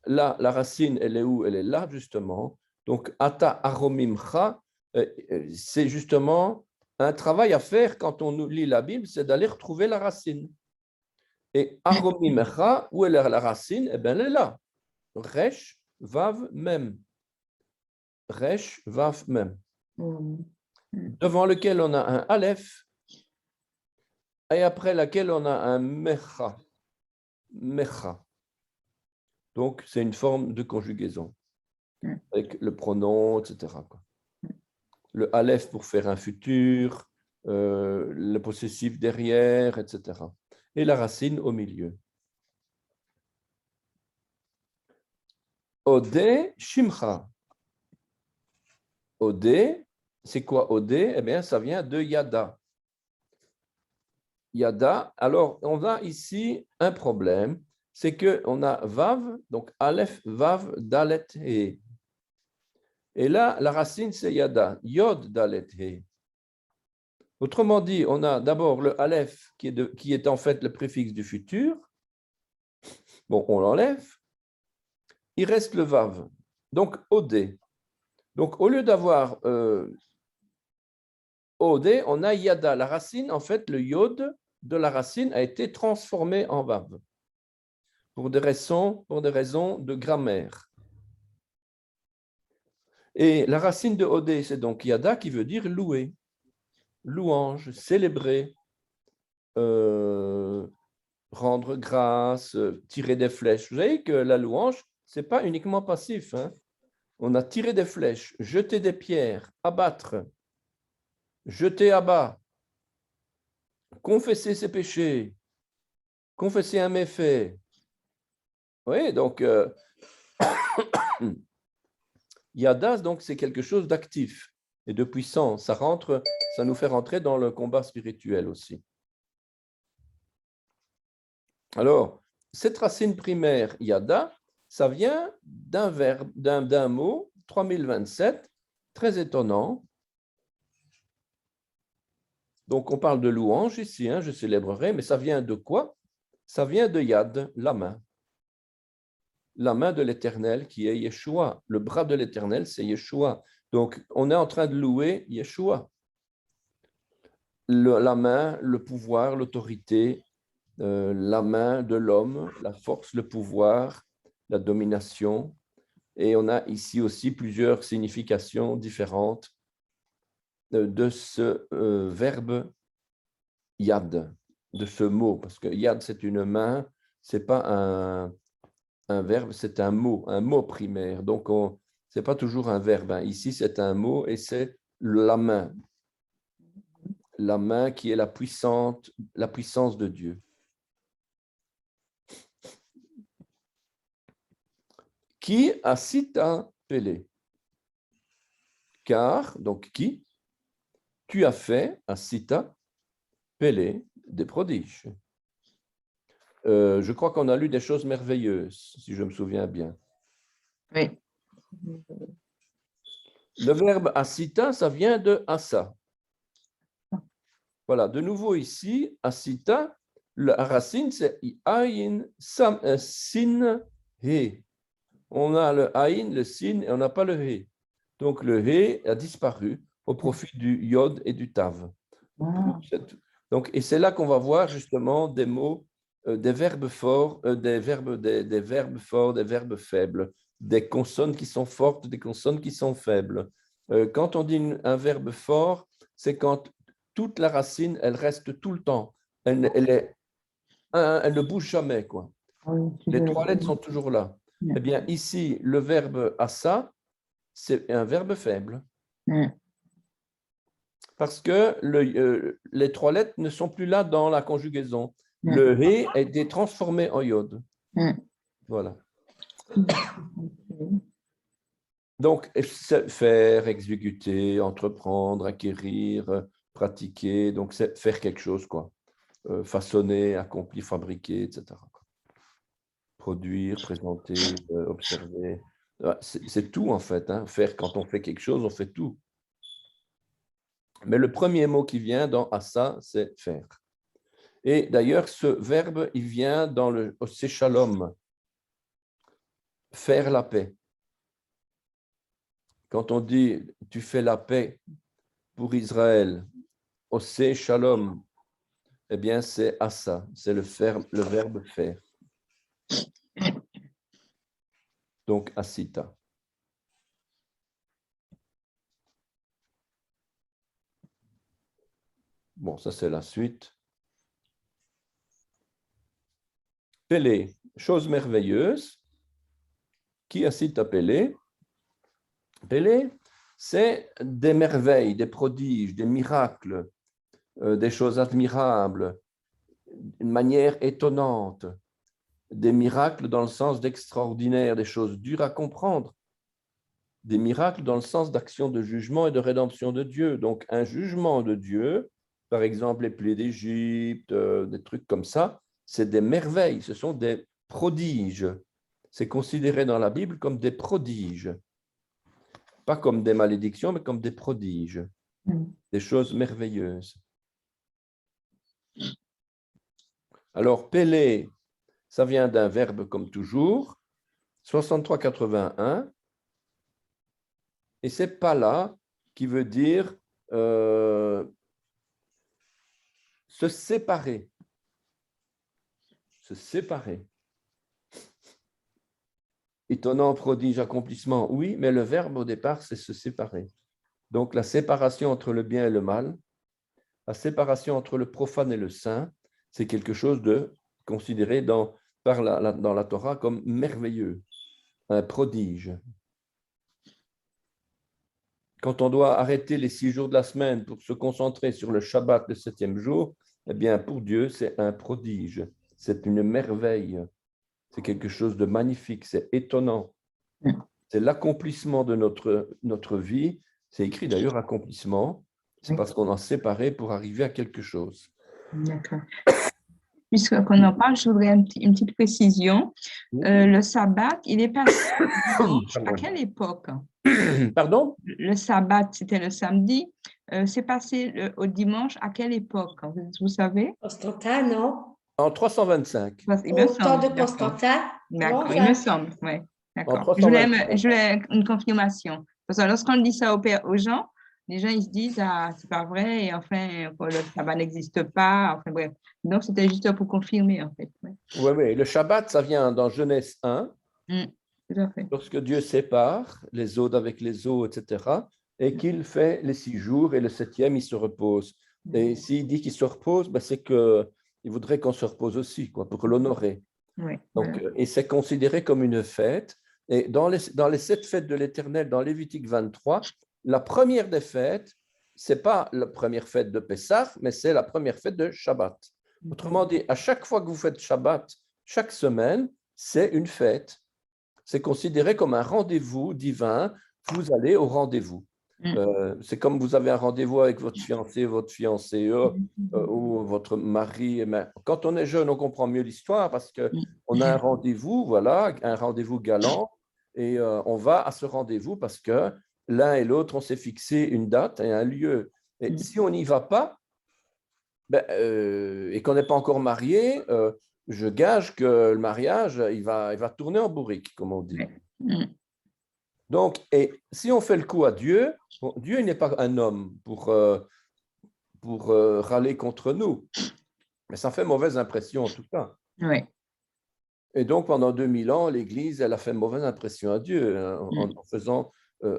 Là, la racine, elle est où? Elle est là, justement. Donc, ata aromimcha, c'est justement un travail à faire quand on lit la Bible, c'est d'aller retrouver la racine. Et aromimcha, où est la racine? Eh bien, elle est là. Resh, vav, mem. Resh, vav, mem. Devant lequel on a un aleph, et après laquelle on a un mecha. Mecha. Donc, c'est une forme de conjugaison, avec le pronom, etc. Le aleph pour faire un futur, le possessif derrière, etc. Et la racine au milieu. Odé, shimcha. Odé, c'est quoi Odé? Eh bien, ça vient de yada. Yada, alors on a ici un problème, c'est qu'on a vav, donc aleph, vav, dalet, he. Et là, la racine, c'est yada, yod, dalet, he. Autrement dit, on a d'abord le aleph qui est en fait le préfixe du futur. Bon, on l'enlève. Il reste le vav. Donc, odé. Donc, au lieu d'avoir odé, on a yada. La racine, en fait, le yod de la racine a été transformé en vav. Pour des raisons de grammaire. Et la racine de odé, c'est donc yada qui veut dire louer, louange, célébrer, rendre grâce, tirer des flèches. Vous savez que la louange, ce n'est pas uniquement passif. Hein. On a tiré des flèches, jeté des pierres, abattre, jeter à bas, confesser ses péchés, confesser un méfait. Oui, donc yada, donc c'est quelque chose d'actif et de puissant. Ça nous fait rentrer dans le combat spirituel aussi. Alors, cette racine primaire yada, ça vient d'un verbe, d'un mot, 3027, très étonnant. Donc, on parle de louange ici, hein, je célébrerai, mais ça vient de quoi? Ça vient de yad, la main. La main de l'Éternel qui est Yeshua. Le bras de l'Éternel, c'est Yeshua. Donc, on est en train de louer Yeshua. La main, le pouvoir, l'autorité, la main de l'homme, la force, le pouvoir, la domination. Et on a ici aussi plusieurs significations différentes de ce verbe yad, de ce mot. Parce que yad, c'est une main, ce n'est pas un verbe, c'est un mot primaire. Donc, ce n'est pas toujours un verbe. Hein. Ici, c'est un mot et c'est la main. la main qui est la puissance de Dieu. Qui asita Pélé? Car, donc qui? Tu as fait, asita Pélé, des prodiges. Je crois qu'on a lu des choses merveilleuses, si je me souviens bien. Oui. Le verbe asita, ça vient de asa. Voilà, de nouveau ici, asita, la racine c'est aïn, sin, he. On a le aïn, le sin, et on n'a pas le he. Donc le he a disparu au profit du yod et du tav. Donc, et c'est là qu'on va voir justement des mots, des verbes forts, des verbes forts, des verbes faibles, des consonnes qui sont fortes, des consonnes qui sont faibles. Quand on dit un verbe fort, c'est quand toute la racine, elle reste tout le temps. Elle ne bouge jamais, quoi. Les trois lettres sont toujours là. Eh bien, ici, le verbe asa, c'est un verbe faible. Parce que les trois lettres ne sont plus là dans la conjugaison. Le he a été transformé en yod. Voilà. Donc, faire, exécuter, entreprendre, acquérir, pratiquer, donc c'est faire quelque chose, quoi. Façonner, accomplir, fabriquer, etc. Produire, présenter, observer. C'est tout, en fait. Hein. Faire, quand on fait quelque chose, on fait tout. Mais le premier mot qui vient dans asa, c'est faire. Et d'ailleurs, ce verbe, il vient dans le c'est shalom, faire la paix. Quand on dit tu fais la paix pour Israël, c'est shalom, eh bien c'est asa, c'est le verbe faire. Donc asita. Bon, ça c'est la suite. Pélé, chose merveilleuse. Qui asita Pélé? Pélé, c'est des merveilles, des prodiges, des miracles, des choses admirables, une manière étonnante, des miracles dans le sens d'extraordinaire, des choses dures à comprendre, des miracles dans le sens d'action de jugement et de rédemption de Dieu. Donc un jugement de Dieu, par exemple les plaies d'Égypte, des trucs comme ça, c'est des merveilles, ce sont des prodiges. C'est considéré dans la Bible comme des prodiges. Pas comme des malédictions, mais comme des prodiges, des choses merveilleuses. Alors, Pélé, ça vient d'un verbe comme toujours, 63-81, et c'est pala qui veut dire se séparer. Se séparer. Étonnant, prodige, accomplissement, oui, mais le verbe au départ, c'est se séparer. Donc, la séparation entre le bien et le mal, la séparation entre le profane et le saint, c'est quelque chose de considéré dans la Torah comme merveilleux, un prodige. Quand on doit arrêter les 6 jours de la semaine pour se concentrer sur le Shabbat, le 7e jour, eh bien, pour Dieu, c'est un prodige, c'est une merveille. C'est quelque chose de magnifique, c'est étonnant. C'est l'accomplissement de notre vie. C'est écrit d'ailleurs accomplissement. C'est parce qu'on en séparé pour arriver à quelque chose. D'accord. Puisqu'on en parle, je voudrais une petite précision. Le sabbat, il est passé à quelle époque? Pardon? Le sabbat, c'était le samedi. C'est passé au dimanche à quelle époque? Vous savez? Constantin, non? En 325. Il me Au temps semble. de Constantin? D'accord, Non, il me semble, oui. D'accord. Je voulais une confirmation. Parce que lorsqu'on dit ça aux gens, les gens ils se disent ah c'est pas vrai et enfin le sabbat n'existe pas. Enfin bref. Donc c'était juste pour confirmer en fait. Oui. Le Shabbat, ça vient dans Genèse 1. Tout à fait. Lorsque Dieu sépare les eaux d'avec les eaux, etc., et qu'il fait les 6 jours et le 7e, il se repose. Et s'il dit qu'il se repose, ben c'est qu'il voudrait qu'on se repose aussi, quoi, pour l'honorer. Oui. Donc, et c'est considéré comme une fête. Et dans les 7 fêtes de l'Éternel, dans Lévitique 23, la première des fêtes, ce n'est pas la première fête de Pessah, mais c'est la première fête de Shabbat. Autrement dit, à chaque fois que vous faites Shabbat, chaque semaine, c'est une fête. C'est considéré comme un rendez-vous divin. Vous allez au rendez-vous. C'est comme vous avez un rendez-vous avec votre fiancé, votre fiancée ou votre mari. Mais quand on est jeune, on comprend mieux l'histoire parce qu'on a un rendez-vous, voilà, un rendez-vous galant, et on va à ce rendez-vous parce que l'un et l'autre, on s'est fixé une date et un lieu. Et si on n'y va pas, et qu'on n'est pas encore marié, je gage que le mariage, il va tourner en bourrique, comme on dit. Donc, et si on fait le coup à Dieu, bon, Dieu n'est pas un homme pour râler contre nous, mais ça fait mauvaise impression en tout cas. Oui. Et donc, pendant 2000 ans, l'Église, elle a fait mauvaise impression à Dieu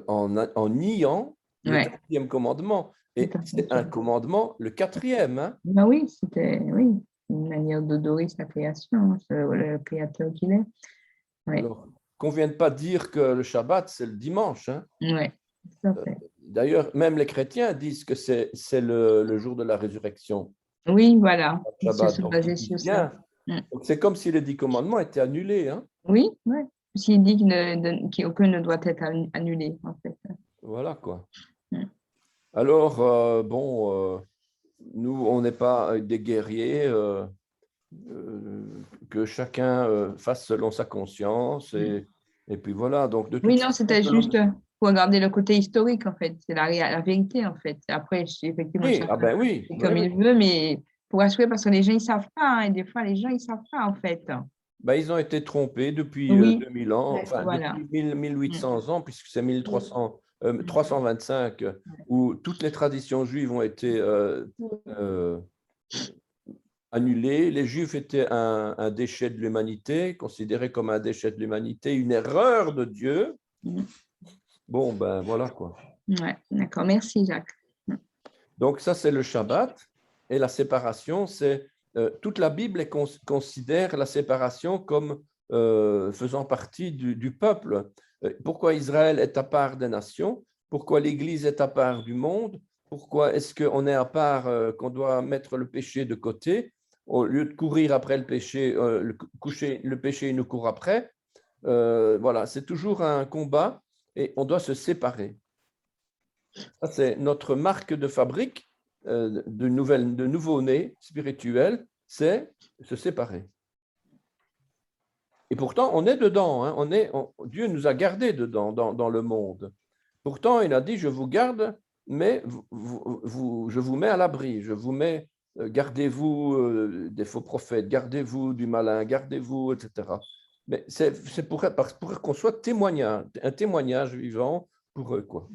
en niant le 4e commandement. Et c'est un commandement, le 4e. Hein? Ben oui, c'était une manière d'adorer sa création, le créateur qu'il est. Oui. Alors, qu'on ne vienne pas dire que le Shabbat, c'est le dimanche. Hein? Oui, tout à fait. D'ailleurs, même les chrétiens disent que c'est le jour de la résurrection. Oui, voilà. Shabbat, Ils se basaient sur ça. Donc, c'est comme si les 10 commandements étaient annulés. Hein? Oui, oui. S'il dit qu'aucun ne doit être annulé, en fait. Voilà, quoi. Alors, nous, on n'est pas des guerriers, que chacun fasse selon sa conscience, et puis voilà. Donc, oui, non, c'était juste pour regarder le côté historique, en fait. C'est la vérité, en fait. Après, effectivement, oui, chacun fait comme il veut, mais pour assurer, parce que les gens, ils ne savent pas, hein, et des fois, les gens, ils ne savent pas, en fait. Ils ont été trompés depuis 2000 ans, enfin, voilà. depuis 1800 ans, puisque c'est 325, où toutes les traditions juives ont été annulées. Les Juifs étaient un déchet de l'humanité, considérés comme un déchet de l'humanité, une erreur de Dieu. Bon, ben voilà quoi. Ouais, d'accord, merci Jacques. Donc ça, c'est le Shabbat. Et la séparation, c'est... toute la Bible considère la séparation comme faisant partie du peuple. Pourquoi Israël est à part des nations? Pourquoi l'Église est à part du monde? Pourquoi est-ce qu'on est à part, qu'on doit mettre le péché de côté? Au lieu de courir après le péché, le péché nous court après. Voilà, c'est toujours un combat et on doit se séparer. Ça, c'est notre marque de fabrique de nouveau-né spirituel, c'est se séparer. Et pourtant, on est dedans. Hein, Dieu nous a gardés dedans, dans le monde. Pourtant, il a dit, je vous garde, mais je vous mets à l'abri. Je vous mets, gardez-vous des faux prophètes, gardez-vous du malin, gardez-vous, etc. Mais c'est pour qu'on soit un témoignage vivant pour eux, quoi.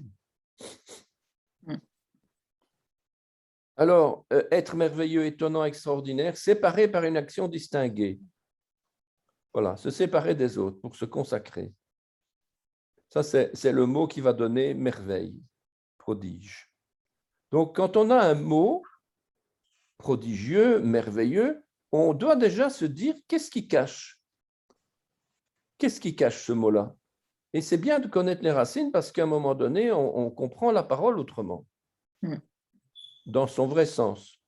Alors, être merveilleux, étonnant, extraordinaire, séparé par une action distinguée. Voilà, se séparer des autres pour se consacrer. Ça, c'est le mot qui va donner merveille, prodige. Donc, quand on a un mot prodigieux, merveilleux, on doit déjà se dire qu'est-ce qui cache? Qu'est-ce qui cache ce mot-là? Et c'est bien de connaître les racines parce qu'à un moment donné, on comprend la parole autrement. Dans son vrai sens.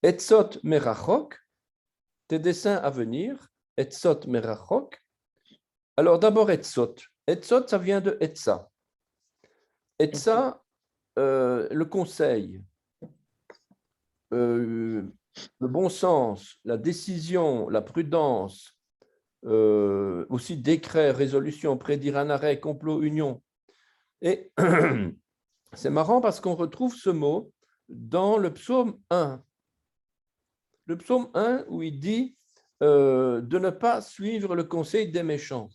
Etzot merachok, tes desseins à venir, etzot merachok. Alors d'abord etzot. Etzot, ça vient de etza. Etza, le conseil, le bon sens, la décision, la prudence, aussi décret, résolution, prédire un arrêt, complot, union. Et c'est marrant parce qu'on retrouve ce mot dans le psaume 1. Le psaume 1 où il dit de ne pas suivre le conseil des méchants.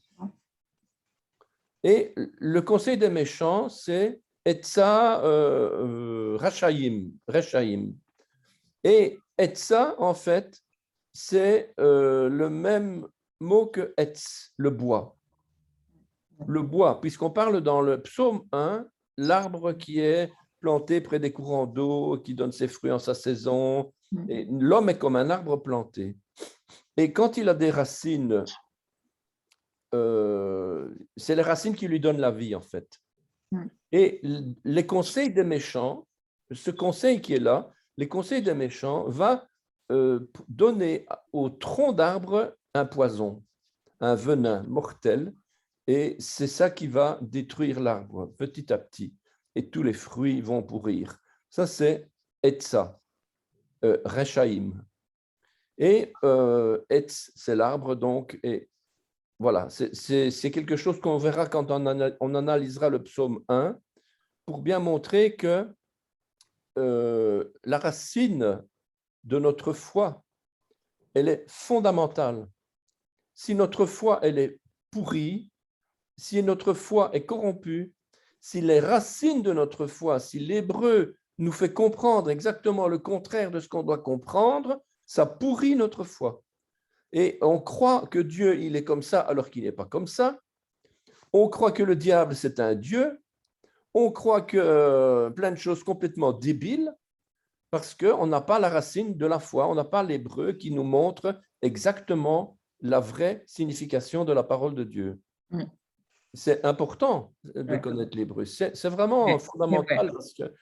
Et le conseil des méchants, c'est Etza Rechaim. Et Etza, en fait, c'est le même mot que Etz, le bois. Le bois, puisqu'on parle dans le psaume 1, l'arbre qui est planté près des courants d'eau, qui donne ses fruits en sa saison. Et l'homme est comme un arbre planté. Et quand il a des racines, c'est les racines qui lui donnent la vie, en fait. Et les conseils des méchants, ce conseil qui est là, les conseils des méchants va donner au tronc d'arbre un poison, un venin mortel, et c'est ça qui va détruire l'arbre petit à petit, et tous les fruits vont pourrir. Ça, c'est Etza, Rechaim. Et Etz, c'est l'arbre, donc, et voilà, c'est quelque chose qu'on verra quand on analysera le psaume 1, pour bien montrer que la racine de notre foi, elle est fondamentale. Si notre foi, elle est pourrie, si notre foi est corrompue, si les racines de notre foi, si l'hébreu nous fait comprendre exactement le contraire de ce qu'on doit comprendre, ça pourrit notre foi. Et on croit que Dieu, il est comme ça alors qu'il n'est pas comme ça. On croit que le diable, c'est un Dieu. On croit que plein de choses complètement débiles parce qu'on n'a pas la racine de la foi, on n'a pas l'hébreu qui nous montre exactement la vraie signification de la parole de Dieu. C'est important de connaître l'hébreu. C'est vraiment fondamental parce que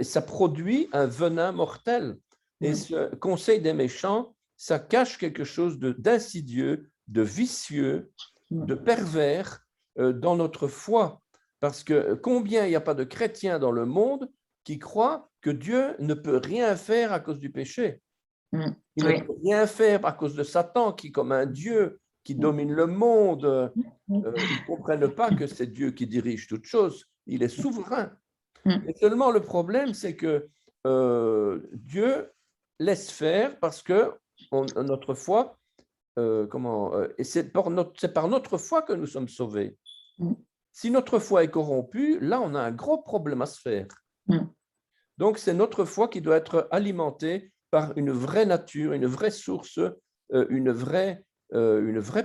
ça produit un venin mortel. Et ce conseil des méchants, ça cache quelque chose d'insidieux, de vicieux, de pervers dans notre foi. Parce que combien il n'y a pas de chrétiens dans le monde qui croient que Dieu ne peut rien faire à cause du péché. Il ne peut rien faire à cause de Satan, qui, comme un Dieu qui domine le monde, ils ne comprennent pas que c'est Dieu qui dirige toutes choses. Il est souverain. Et seulement le problème, c'est que Dieu laisse faire parce que notre foi, et c'est par notre foi que nous sommes sauvés. Si notre foi est corrompue, là, on a un gros problème à se faire. Donc, c'est notre foi qui doit être alimentée par une vraie nature, une vraie source, une vraie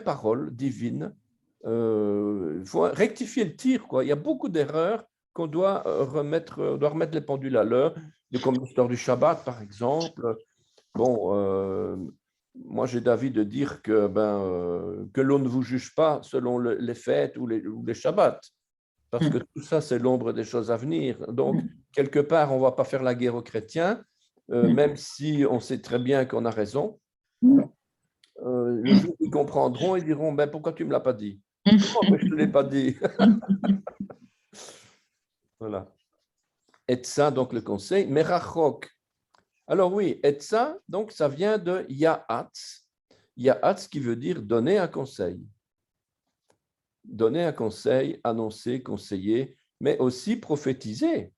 parole divine. Il faut rectifier le tir, quoi. Il y a beaucoup d'erreurs qu'on doit remettre les pendules à l'heure, comme l'histoire du Shabbat, par exemple. Bon, moi, j'ai d'avis de dire que l'on ne vous juge pas selon les fêtes ou les Shabbats, parce que tout ça, c'est l'ombre des choses à venir. Donc, quelque part, on ne va pas faire la guerre aux chrétiens, même si on sait très bien qu'on a raison. Le jour où ils comprendront, ils diront, pourquoi tu ne me l'as pas dit? Comment que je ne te l'ai pas dit? Voilà. Etza, donc le conseil. Merachok. Alors oui, Etza, donc ça vient de Ya'atz. Ya'atz qui veut dire donner un conseil. Donner un conseil, annoncer, conseiller, mais aussi prophétiser,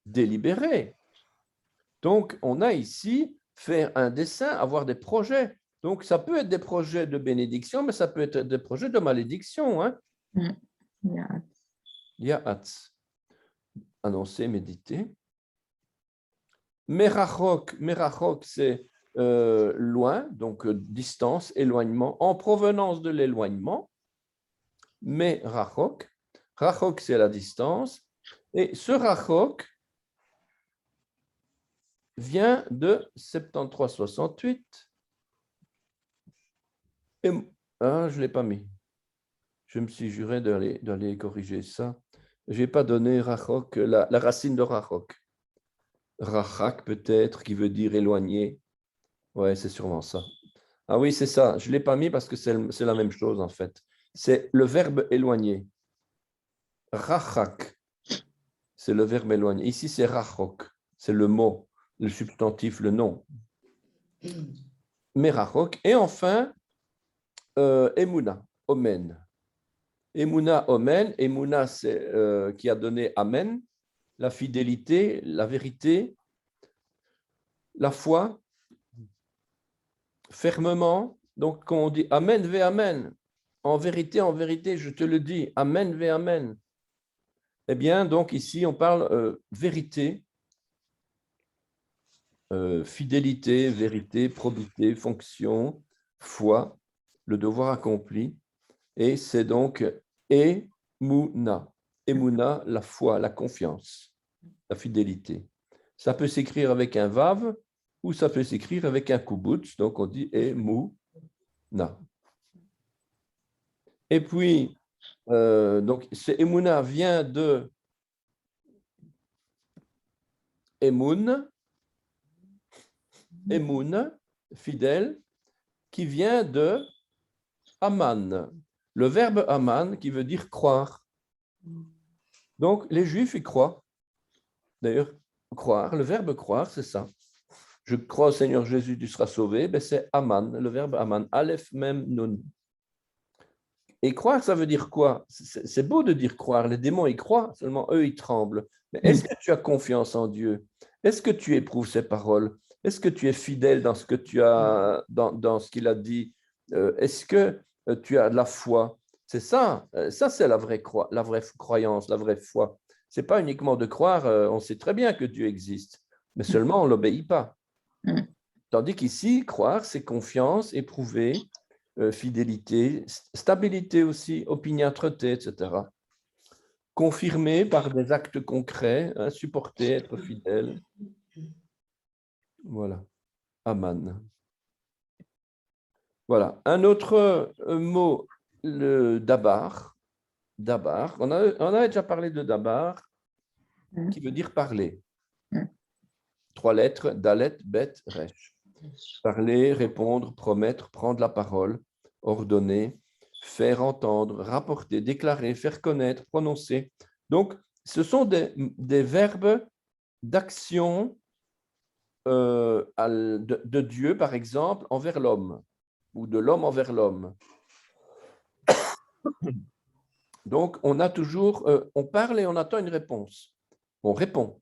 délibérer. Donc, on a ici faire un dessein, avoir des projets. Donc, ça peut être des projets de bénédiction, mais ça peut être des projets de malédiction. Hein? Ya'atz. Annoncer, méditer. Merachok, c'est loin, donc distance, éloignement, en provenance de l'éloignement. Mais Rachok, c'est la distance, et ce Rachok vient de 73-68. Je ne l'ai pas mis. Je me suis juré d'aller corriger ça. Je n'ai pas donné Rachok, la racine de Rachok. Rachak peut-être, qui veut dire éloigné. Ouais, c'est sûrement ça. Ah oui, c'est ça. Je ne l'ai pas mis parce que c'est la même chose en fait. C'est le verbe éloigné. Rachak, c'est le verbe éloigné. Ici, c'est rachok, c'est le mot, le substantif, le nom. Mais rachok. Et enfin, Emouna, Omen. Emouna, Omen. Emouna, c'est qui a donné Amen, la fidélité, la vérité, la foi, fermement. Donc, quand on dit Amen, ve Amen, en vérité, je te le dis, Amen, ve Amen. Eh bien, donc ici, on parle vérité, fidélité, vérité, probité, fonction, foi, le devoir accompli. Et c'est donc Emouna. Emouna, la foi, la confiance, la fidélité. Ça peut s'écrire avec un vav ou ça peut s'écrire avec un kubutz. Donc, on dit Emouna. Et puis, Donc, ce Emouna vient de Emoun, fidèle, qui vient de Aman. Le verbe Aman qui veut dire croire. Donc, les Juifs y croient. D'ailleurs, croire, le verbe croire, c'est ça. Je crois au Seigneur Jésus, tu seras sauvé. Ben, c'est Aman, le verbe Aman. Aleph, Mem, Nun. Et croire, ça veut dire quoi? C'est beau de dire croire. Les démons, ils croient, seulement eux, ils tremblent. Mais est-ce que tu as confiance en Dieu? Est-ce que tu éprouves ses paroles? Est-ce que tu es fidèle dans ce que tu as, dans ce qu'il a dit? Est-ce que tu as de la foi? C'est ça. Ça, c'est la vraie croyance, la vraie foi. Ce n'est pas uniquement de croire, on sait très bien que Dieu existe, mais seulement on ne l'obéit pas. Tandis qu'ici, croire, c'est confiance, éprouver, fidélité, stabilité aussi, opiniâtreté, etc. Confirmer par des actes concrets, hein, supporter, être fidèle. Voilà. Aman. Voilà. Un autre mot, le dabar. Dabar. On avait déjà parlé de dabar, qui veut dire parler. 3 lettres, dalet, bet, resh. Parler, répondre, promettre, prendre la parole, ordonner, faire entendre, rapporter, déclarer, faire connaître, prononcer. Donc, ce sont des verbes d'action de Dieu, par exemple, envers l'homme, ou de l'homme envers l'homme. Donc, on a toujours, on parle et on attend une réponse. On répond.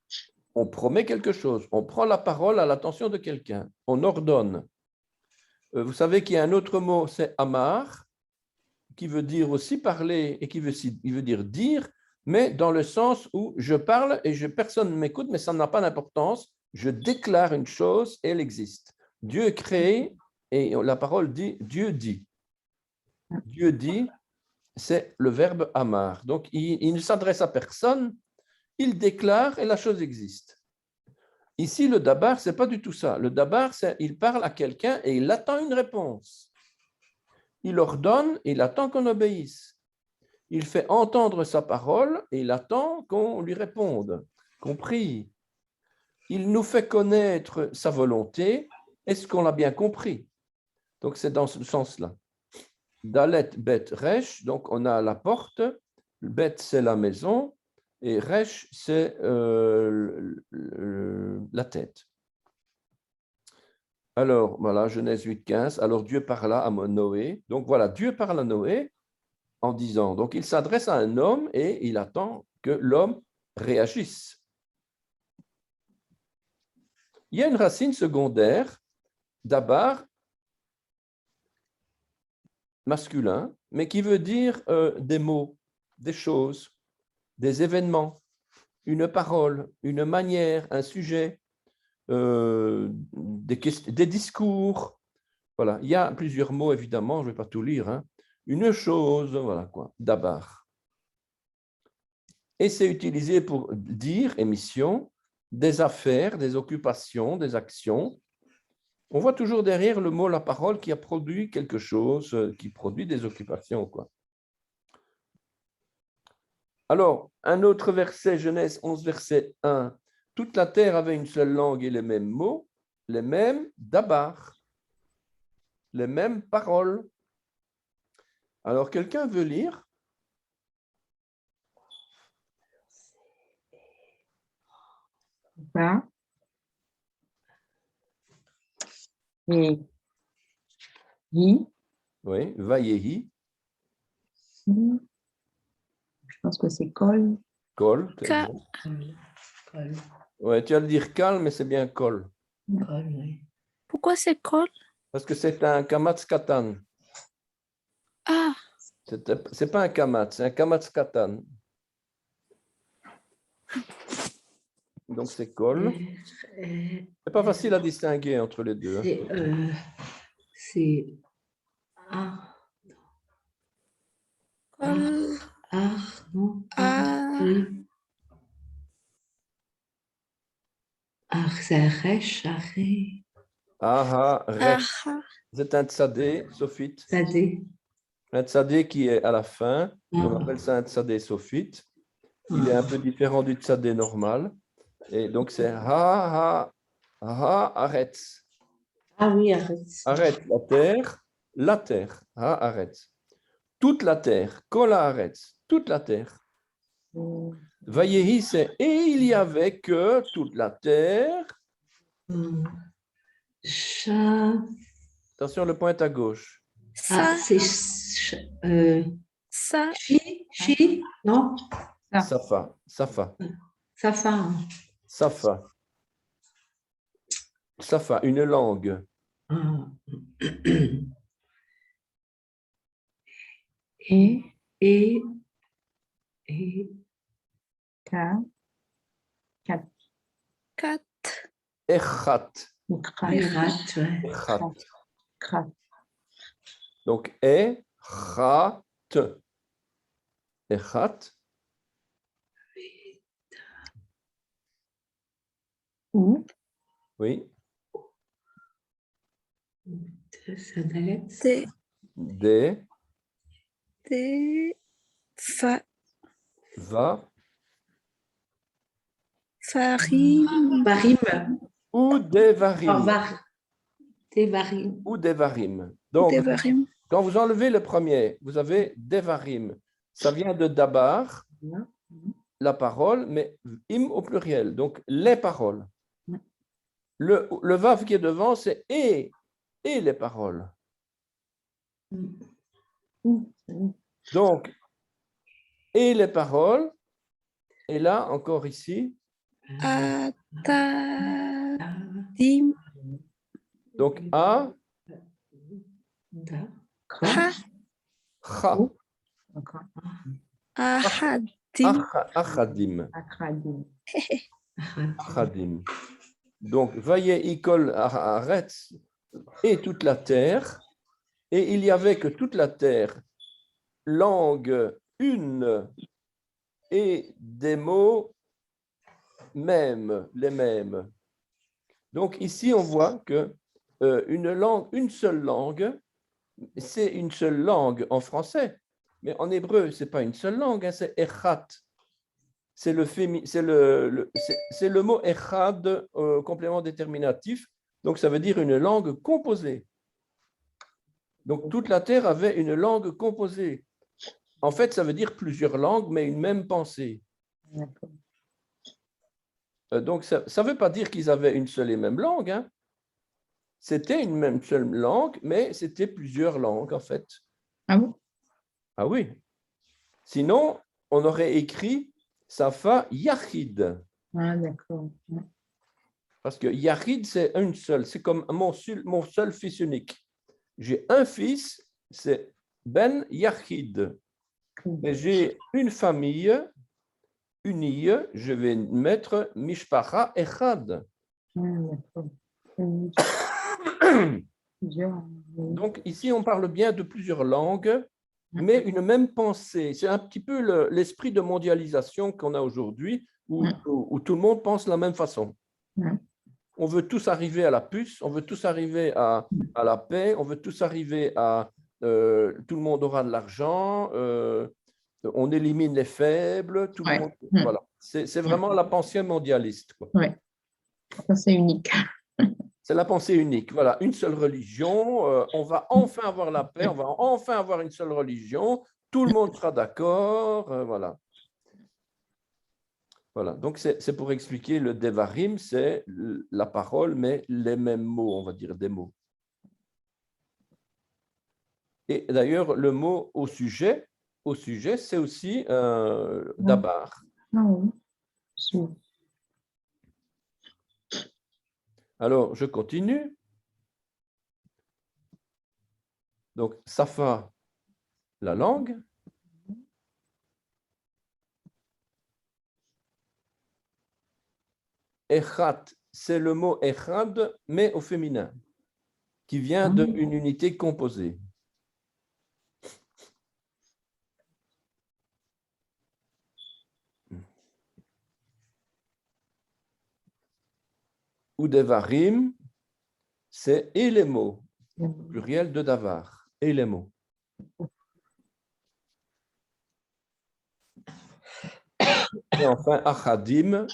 On promet quelque chose. On prend la parole à l'attention de quelqu'un. On ordonne. Vous savez qu'il y a un autre mot, c'est amar, qui veut dire aussi parler et qui veut dire dire, mais dans le sens où je parle et personne ne m'écoute, mais ça n'a pas d'importance. Je déclare une chose et elle existe. Dieu crée et la parole dit, Dieu dit. Dieu dit, c'est le verbe amar. Donc, il ne s'adresse à personne, il déclare et la chose existe. Ici, le dabar, ce n'est pas du tout ça. Le dabar, c'est il parle à quelqu'un et il attend une réponse. Il ordonne et il attend qu'on obéisse. Il fait entendre sa parole et il attend qu'on lui réponde, qu'on prie. Il nous fait connaître sa volonté. Est-ce qu'on l'a bien compris? Donc, c'est dans ce sens-là. Dalet, bet, resh. Donc, on a la porte. Bet, c'est la maison. Et resh, c'est la tête. Alors, voilà, Genèse 8, 15. Alors, Dieu parla à Noé. Donc, voilà, Dieu parle à Noé en disant. Donc, il s'adresse à un homme et il attend que l'homme réagisse. Il y a une racine secondaire, dabar, masculin, mais qui veut dire des mots, des choses, des événements, une parole, une manière, un sujet, des discours. Voilà, il y a plusieurs mots, évidemment, je ne vais pas tout lire. Hein. Une chose, voilà quoi, dabar. Et c'est utilisé pour dire, émission, des affaires, des occupations, des actions. On voit toujours derrière le mot, la parole, qui a produit quelque chose, qui produit des occupations, quoi. Alors, un autre verset, Genèse 11, verset 1. Toute la terre avait une seule langue et les mêmes mots, les mêmes dabar, les mêmes paroles. Alors, quelqu'un veut lire? Va. Et hi. Oui, vayehi. Je pense que c'est col. Kol. Col. Ouais, tu vas le dire calme, mais c'est bien kol. Col, oui. Pourquoi c'est col? Parce que c'est un kamatz katan. Ah, C'est pas un kamatz, c'est un kamatz katan. Donc c'est kol. C'est pas facile à distinguer entre les deux. C'est non. Oui. C'est resh, Aha, resh. C'est un tsadé, Sophite. Sadé. Un tzadé qui est à la fin, on appelle ça un tzadé sophite. Il est un peu différent du tzadé normal. Et donc, c'est ha-aretz. Ah oui, arrête. Arrête la terre, ha-aretz. Toute la terre, kol haaretz, toute la terre. Vayehi, c'est et il y avait que toute la terre. Attention, le point est à gauche. Ah, c'est Ça. chi, non? Safa. Safa. Safa, une langue. Et Quatre. Echat. Donc, echat. Echat. Oui. Varim. Ou devarim. Devarim. Ou devarim. Donc, quand vous enlevez le premier, vous avez devarim. Ça vient de dabar, la parole, mais im au pluriel. Donc, les paroles. Le vav qui est devant, c'est et les paroles. Donc, et les paroles, et là, encore ici. Donc, a, cha, achadim. Achadim. Donc, vaye ikol haaretz, et toute la terre, et il y avait que toute la terre, langue une, et des mots mêmes, les mêmes. Donc, ici, on voit que une seule langue, c'est une seule langue en français, mais en hébreu, ce n'est pas une seule langue, hein, c'est echat. C'est le mot echad, complément déterminatif, donc ça veut dire une langue composée. Donc toute la terre avait une langue composée. En fait, ça veut dire plusieurs langues, mais une même pensée. Donc ça ne veut pas dire qu'ils avaient une seule et même langue. Hein. C'était une même seule langue, mais c'était plusieurs langues en fait. Ah bon? Ah oui. Sinon, on aurait écrit Safa Yachid. Ah, d'accord. Parce que Yachid, c'est une seule. C'est comme mon seul fils unique. J'ai un fils, c'est Ben Yachid. Mais j'ai une famille unie, je vais mettre Mishpacha Echad. Donc ici, on parle bien de plusieurs langues, mais une même pensée. C'est un petit peu l'esprit de mondialisation qu'on a aujourd'hui, où tout le monde pense de la même façon. On veut tous arriver à la puce, on veut tous arriver à la paix, on veut tous arriver à tout le monde aura de l'argent, on élimine les faibles, tout le monde, voilà. C'est vraiment la pensée mondialiste. Oui, c'est unique. C'est la pensée unique. Voilà, une seule religion, on va enfin avoir la paix, on va enfin avoir une seule religion, tout le monde sera d'accord, voilà. Voilà, donc c'est pour expliquer le Devarim, c'est la parole, mais les mêmes mots, on va dire des mots. Et d'ailleurs, le mot au sujet, c'est aussi Dabar. Alors, je continue. Donc, Safa, la langue. Echat, c'est le mot echad, mais au féminin, qui vient d'une unité composée. Ou devarim, c'est et les mots, pluriel de davar, et les mots. Et enfin, achadim,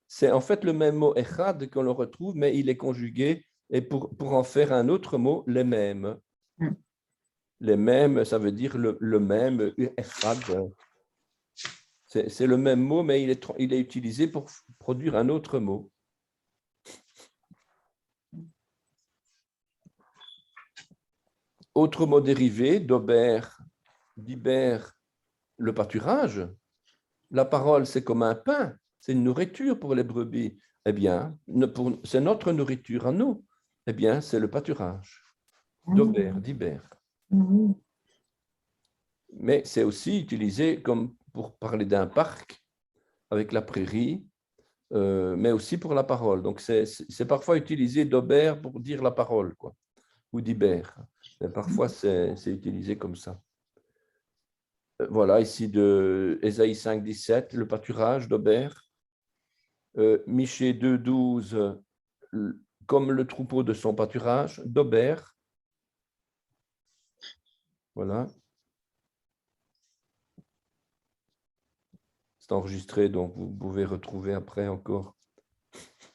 c'est en fait le même mot echad qu'on le retrouve, mais il est conjugué et pour en faire un autre mot, les mêmes. Les mêmes, ça veut dire le même, echad. C'est le même mot, mais il est utilisé pour produire un autre mot. Autre mot dérivé, dober, diber, le pâturage. La parole, c'est comme un pain, c'est une nourriture pour les brebis. Eh bien, c'est notre nourriture à nous. Eh bien, c'est le pâturage. Dober, diber. Mais c'est aussi utilisé comme pour parler d'un parc avec la prairie, mais aussi pour la parole. Donc, c'est parfois utilisé dober pour dire la parole, quoi, ou diber. Mais parfois, c'est utilisé comme ça. Voilà, ici de Ésaïe 5, 17, le pâturage d'Ober. Michée 2, 12, comme le troupeau de son pâturage, d'Ober. Voilà. C'est enregistré, donc vous pouvez retrouver après encore.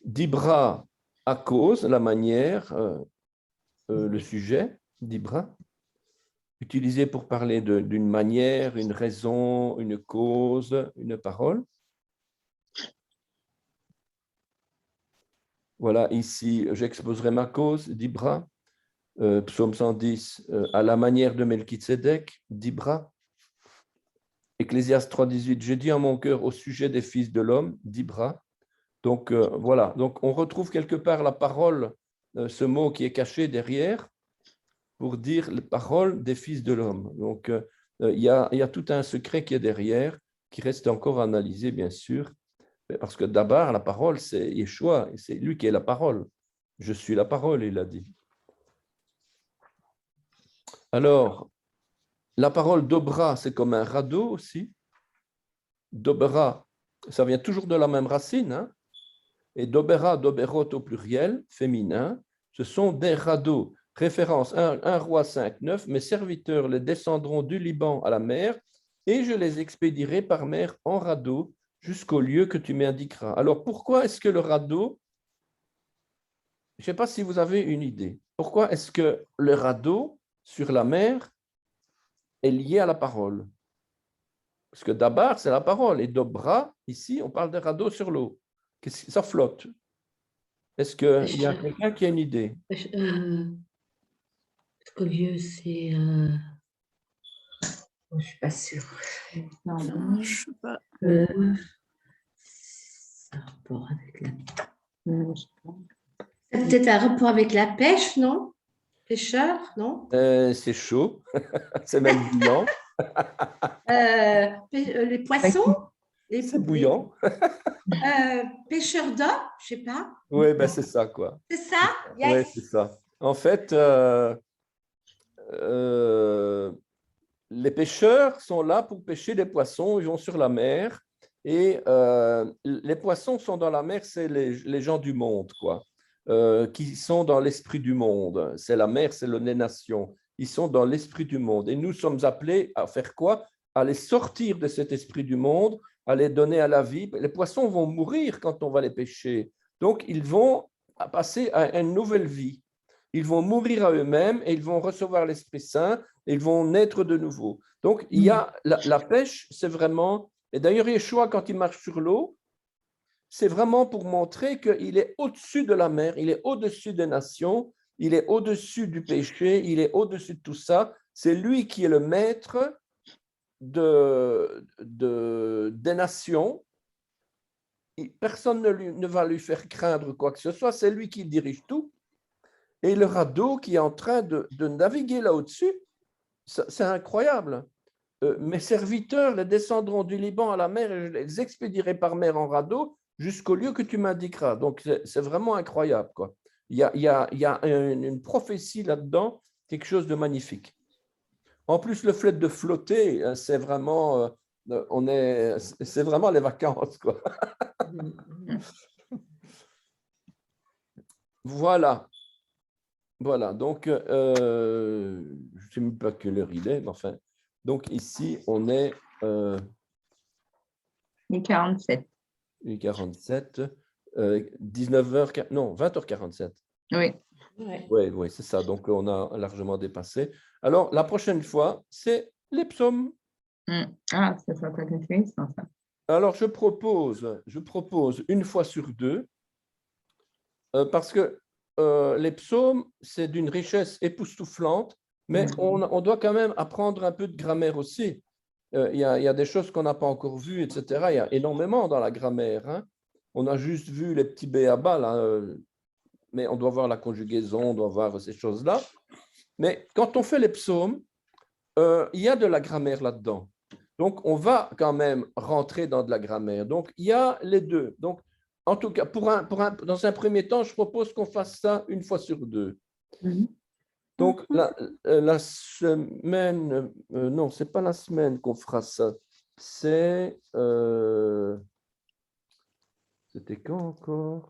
Dibra à cause, la manière, le sujet, Dibra. Utilisé pour parler d'une manière, une raison, une cause, une parole. Voilà, ici, j'exposerai ma cause, Dibra. Psaume 110, à la manière de Melchizedek, Dibra. Ecclésiaste 3,18, j'ai dit en mon cœur au sujet des fils de l'homme, Dibra. Donc, voilà, donc on retrouve quelque part la parole, ce mot qui est caché derrière, pour dire les paroles des fils de l'homme. Donc, il y a tout un secret qui est derrière, qui reste encore à analyser, bien sûr, parce que d'abord, la parole, c'est Yeshua, et c'est lui qui est la parole. Je suis la parole, il a dit. Alors, la parole dobra, c'est comme un radeau aussi. Dobra, ça vient toujours de la même racine, hein? Et dobera, doberot au pluriel, féminin, ce sont des radeaux. Référence 1 Roi 5, 9, mes serviteurs les descendront du Liban à la mer et je les expédierai par mer en radeau jusqu'au lieu que tu m'indiqueras. Alors, pourquoi est-ce que le radeau, je ne sais pas si vous avez une idée, pourquoi est-ce que le radeau sur la mer est lié à la parole? Parce que d'abord, c'est la parole. Et dobra, ici, on parle de radeau sur l'eau. Ça flotte. Est-ce qu'il y a quelqu'un qui a une idée? Au lieu, c'est... je ne suis pas sûre. Non, je sais pas. Ça a un rapport avec la... Peut-être un rapport avec la pêche, non? Pêcheur, non? C'est chaud. C'est même bouillant. Les poissons? C'est bouillant. Pêcheur d'eau, je ne sais pas. Oui, ben c'est ça, quoi. C'est ça? Yes. Oui, c'est ça. En fait, les pêcheurs sont là pour pêcher des poissons, ils vont sur la mer. Et les poissons sont dans la mer, c'est les gens du monde, quoi, qui sont dans l'esprit du monde. C'est la mer, c'est les nations. Ils sont dans l'esprit du monde. Et nous sommes appelés à faire quoi? À les sortir de cet esprit du monde, à les donner à la vie. Les poissons vont mourir quand on va les pêcher. Donc, ils vont passer à une nouvelle vie. Ils vont mourir à eux-mêmes et ils vont recevoir l'Esprit Saint et ils vont naître de nouveau. Donc, il y a la pêche, c'est vraiment... Et d'ailleurs, Yeshua, quand il marche sur l'eau, c'est vraiment pour montrer qu'il est au-dessus de la mer, il est au-dessus des nations, il est au-dessus du péché, il est au-dessus de tout ça. C'est lui qui est le maître des nations. Personne ne va lui faire craindre quoi que ce soit, c'est lui qui dirige tout. Et le radeau qui est en train de naviguer là au-dessus, c'est incroyable. Mes serviteurs les descendront du Liban à la mer et je les expédierai par mer en radeau jusqu'au lieu que tu m'indiqueras. Donc, c'est vraiment incroyable, quoi. Il y a une prophétie là-dedans, quelque chose de magnifique. En plus, le fait de flotter, c'est vraiment, c'est vraiment les vacances, quoi. Voilà. Voilà, donc, je ne sais même pas quelle heure il est, mais enfin, donc ici, on est Et 47. Et 47, 19h, non, 20h47. Oui. Oui, c'est ça. Donc, on a largement dépassé. Alors, la prochaine fois, c'est les psaumes. Ah, ça sera intéressant, ça. Alors, je propose une fois sur deux, parce que les psaumes, c'est d'une richesse époustouflante, mais on doit quand même apprendre un peu de grammaire aussi. Il y a des choses qu'on n'a pas encore vues, etc. Il y a énormément dans la grammaire. Hein. On a juste vu les petits b.a.-ba, là, mais on doit voir la conjugaison, on doit voir ces choses-là. Mais quand on fait les psaumes, il y a de la grammaire là-dedans. Donc, on va quand même rentrer dans de la grammaire. Donc, il y a les deux. Donc, en tout cas, dans un premier temps, je propose qu'on fasse ça une fois sur deux. Donc, la semaine, non, ce n'est pas la semaine qu'on fera ça. C'était quand encore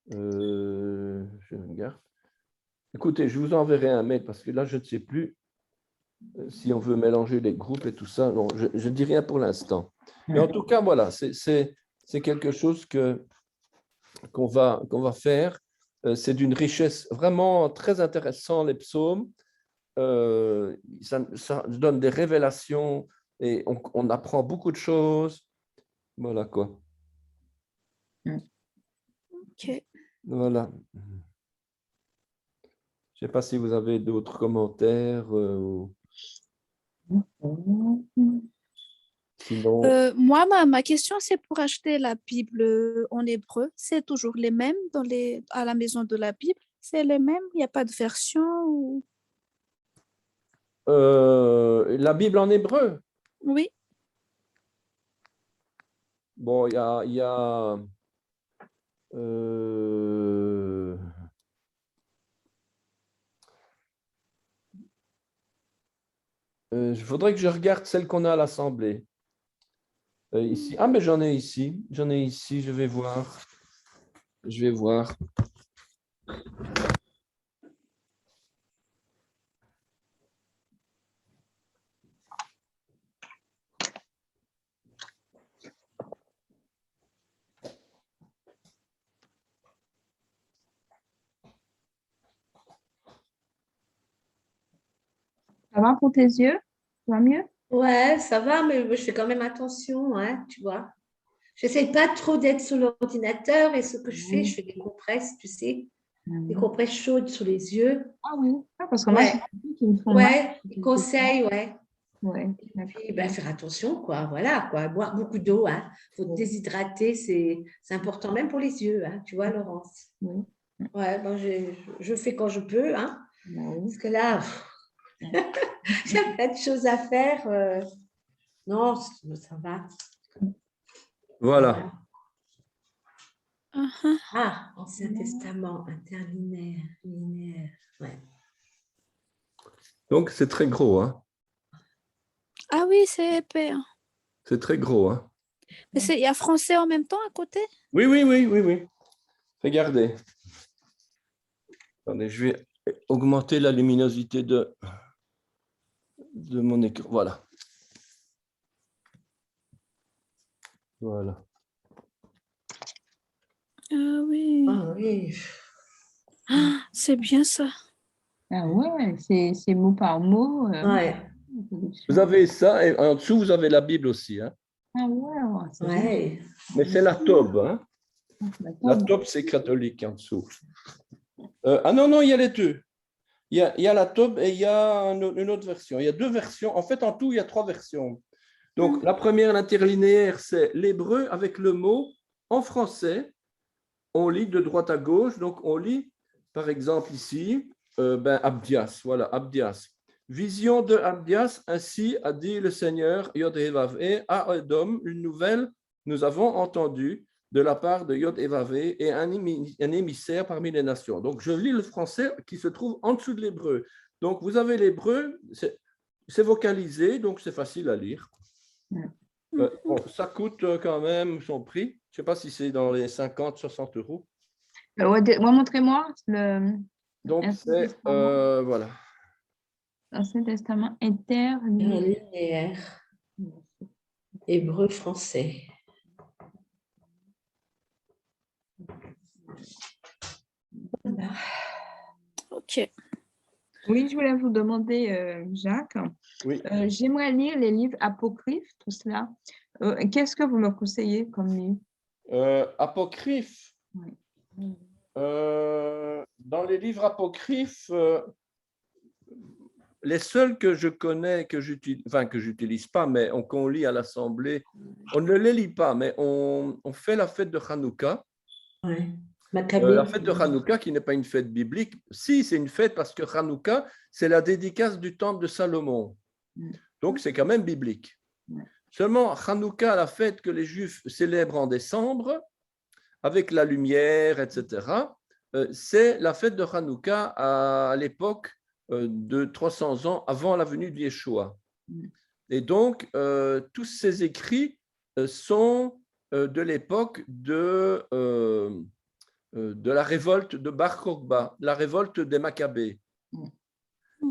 je regarde. Écoutez, je vous enverrai un mail parce que là, je ne sais plus si on veut mélanger les groupes et tout ça. Non, je ne dis rien pour l'instant. Mais en tout cas, voilà, c'est quelque chose qu'on va faire. C'est d'une richesse vraiment très intéressante, les psaumes. Ça donne des révélations et on apprend beaucoup de choses. Voilà quoi. Ok. Voilà. Je ne sais pas si vous avez d'autres commentaires. Sinon... moi, ma question, c'est pour acheter la Bible en hébreu. C'est toujours les mêmes à la maison de la Bible? C'est les mêmes? Il n'y a pas de version ou... la Bible en hébreu? Oui. Bon, il y a il faudrait que je regarde celle qu'on a à l'Assemblée. Ici. Ah, mais j'en ai ici. Je vais voir. Ça va pour tes yeux? Ça va mieux? Ouais, ça va, mais je fais quand même attention, hein, tu vois. J'essaie pas trop d'être sur l'ordinateur et ce que je fais des compresses, tu sais, des compresses chaudes sur les yeux. Ah oui, parce que moi, qui me font mal. Des conseils, ouais. Et puis, faire attention, quoi, voilà, quoi. Boire beaucoup d'eau, hein. Faut te déshydrater, c'est important même pour les yeux, hein, tu vois, Laurence. Oui. Ouais, bon, je fais quand je peux, hein. Parce que là, j'ai plein de choses à faire. Non, ça va. Voilà. Ah, Ancien Testament, interlinéaire, linéaire. Ouais. Donc, c'est très gros. Hein. Ah oui, c'est épais. Hein. C'est très gros. Hein. Mais il y a français en même temps à côté? Oui. Regardez. Attendez, je vais augmenter la luminosité de mon écran. Voilà. Voilà. Ah oui. Ah oui. Ah, c'est bien ça. Ah ouais, c'est mot par mot. Ouais. Vous avez ça et en dessous, vous avez la Bible aussi. Hein. Ah ouais. Mais c'est la Tob. Hein. La Tob, c'est catholique en dessous. Non, il y a les deux. Il y a la Tob et il y a une autre version. Il y a deux versions. En fait, en tout, il y a trois versions. Donc, la première, l'interlinéaire, c'est l'hébreu avec le mot en français. On lit de droite à gauche. Donc, on lit, par exemple, ici, Abdias. Voilà, Abdias. Vision de Abdias, ainsi a dit le Seigneur, Yod-Hé-Vav-Hé, à Edom, une nouvelle, nous avons entendu de la part de Yod-Hé-Vav-Hé et un émissaire parmi les nations. Donc, je lis le français qui se trouve en dessous de l'hébreu. Donc, vous avez l'hébreu, c'est vocalisé, donc c'est facile à lire. Ça coûte quand même son prix. Je ne sais pas si c'est dans les 50, 60 euros. Montrez-moi. Donc, c'est, voilà. Ancien Testament interlinéaire. Linéaire. Hébreu français. Voilà. Ok. Oui, je voulais vous demander, Jacques, Oui. J'aimerais lire les livres apocryphes, tout cela. Qu'est-ce que vous me conseillez comme livre? Apocryphe. Oui. Dans les livres apocryphes, les seuls que je connais, que j'utilise pas, mais qu'on lit à l'Assemblée, on ne les lit pas, mais on fait la fête de Hanouka. Ouais. La fête de Hanouka, qui n'est pas une fête biblique. Si, c'est une fête parce que Hanouka, c'est la dédicace du temple de Salomon. Donc, c'est quand même biblique. Seulement, Hanouka, la fête que les Juifs célèbrent en décembre, avec la lumière, etc., c'est la fête de Hanouka à l'époque de 300 ans avant la venue de Yeshua. Et donc, tous ces écrits sont de l'époque de la révolte de Bar Kokhba, la révolte des Maccabées.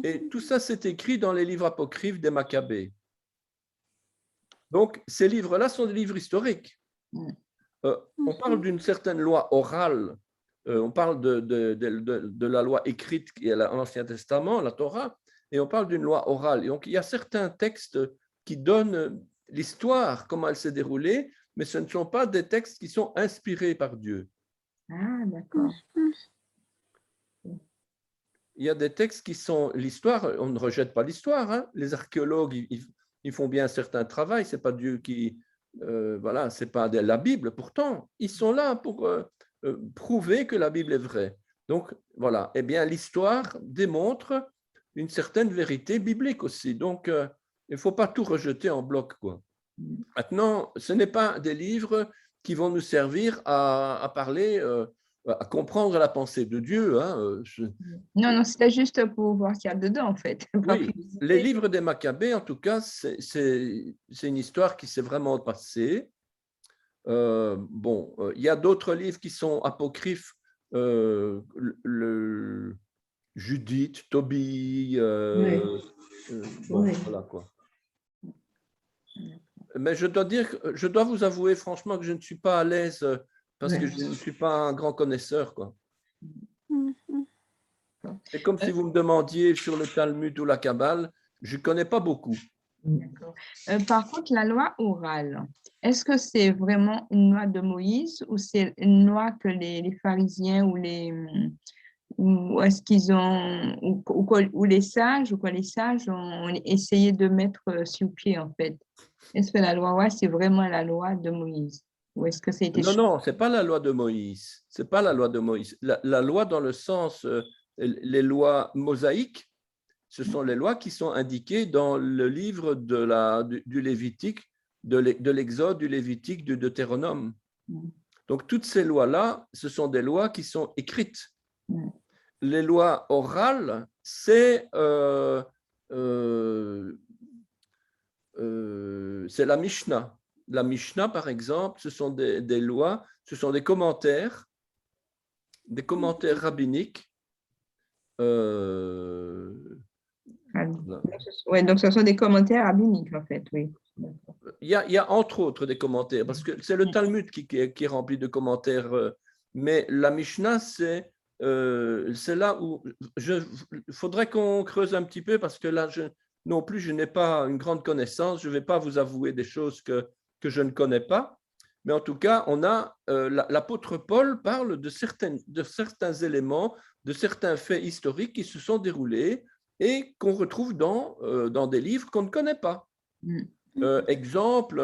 Et tout ça, c'est écrit dans les livres apocryphes des Maccabées. Donc, ces livres-là sont des livres historiques. On parle d'une certaine loi orale, on parle de la loi écrite qui est l'Ancien Testament, la Torah, et on parle d'une loi orale. Et donc, il y a certains textes qui donnent l'histoire, comment elle s'est déroulée, mais ce ne sont pas des textes qui sont inspirés par Dieu. Ah, d'accord. Il y a des textes qui sont l'histoire, on ne rejette pas l'histoire, hein. Les archéologues, ils font bien un certain travail, ce n'est pas Dieu qui... voilà, ce n'est pas la Bible, pourtant, ils sont là pour prouver que la Bible est vraie. Donc, voilà, eh bien, l'histoire démontre une certaine vérité biblique aussi. Donc, il ne faut pas tout rejeter en bloc, quoi. Maintenant, ce n'est pas des livres qui vont nous servir à parler, à comprendre la pensée de Dieu. Hein. Non, non, c'était juste pour voir ce qu'il y a dedans, en fait. Oui, les livres des Maccabées, en tout cas, c'est une histoire qui s'est vraiment passée. Bon, il y a d'autres livres qui sont apocryphes, le Judith, Tobie, bon, voilà quoi. Mais je dois vous avouer franchement que je ne suis pas à l'aise parce que je ne suis pas un grand connaisseur, quoi. C'est comme si vous me demandiez sur le Talmud ou la Kabbale, je ne connais pas beaucoup. Par contre, la loi orale, est-ce que c'est vraiment une loi de Moïse ou c'est une loi que les pharisiens ou est-ce qu'ils ont ou les sages ont essayé de mettre sur pied en fait? Est-ce que la loi orale c'est vraiment la loi de Moïse ou est-ce que c'était Non, c'est pas la loi de Moïse. C'est pas la loi de Moïse. La loi dans le sens les lois mosaïques, ce sont les lois qui sont indiquées dans le livre du Lévitique, de l'Exode, du Lévitique, du Deutéronome. Donc, toutes ces lois-là, ce sont des lois qui sont écrites. Les lois orales, c'est la Mishnah. La Mishnah, par exemple, ce sont des lois, ce sont des commentaires rabbiniques. Oui, donc ce sont des commentaires rabbiniques, en fait, oui. Il y a entre autres des commentaires, parce que c'est le Talmud qui est rempli de commentaires, mais la Mishnah, c'est là où il faudrait qu'on creuse un petit peu, parce que là, non plus, je n'ai pas une grande connaissance, je ne vais pas vous avouer des choses que je ne connais pas, mais en tout cas, on a l'apôtre Paul parle de certains éléments, de certains faits historiques qui se sont déroulés et qu'on retrouve dans des livres qu'on ne connaît pas. Exemple,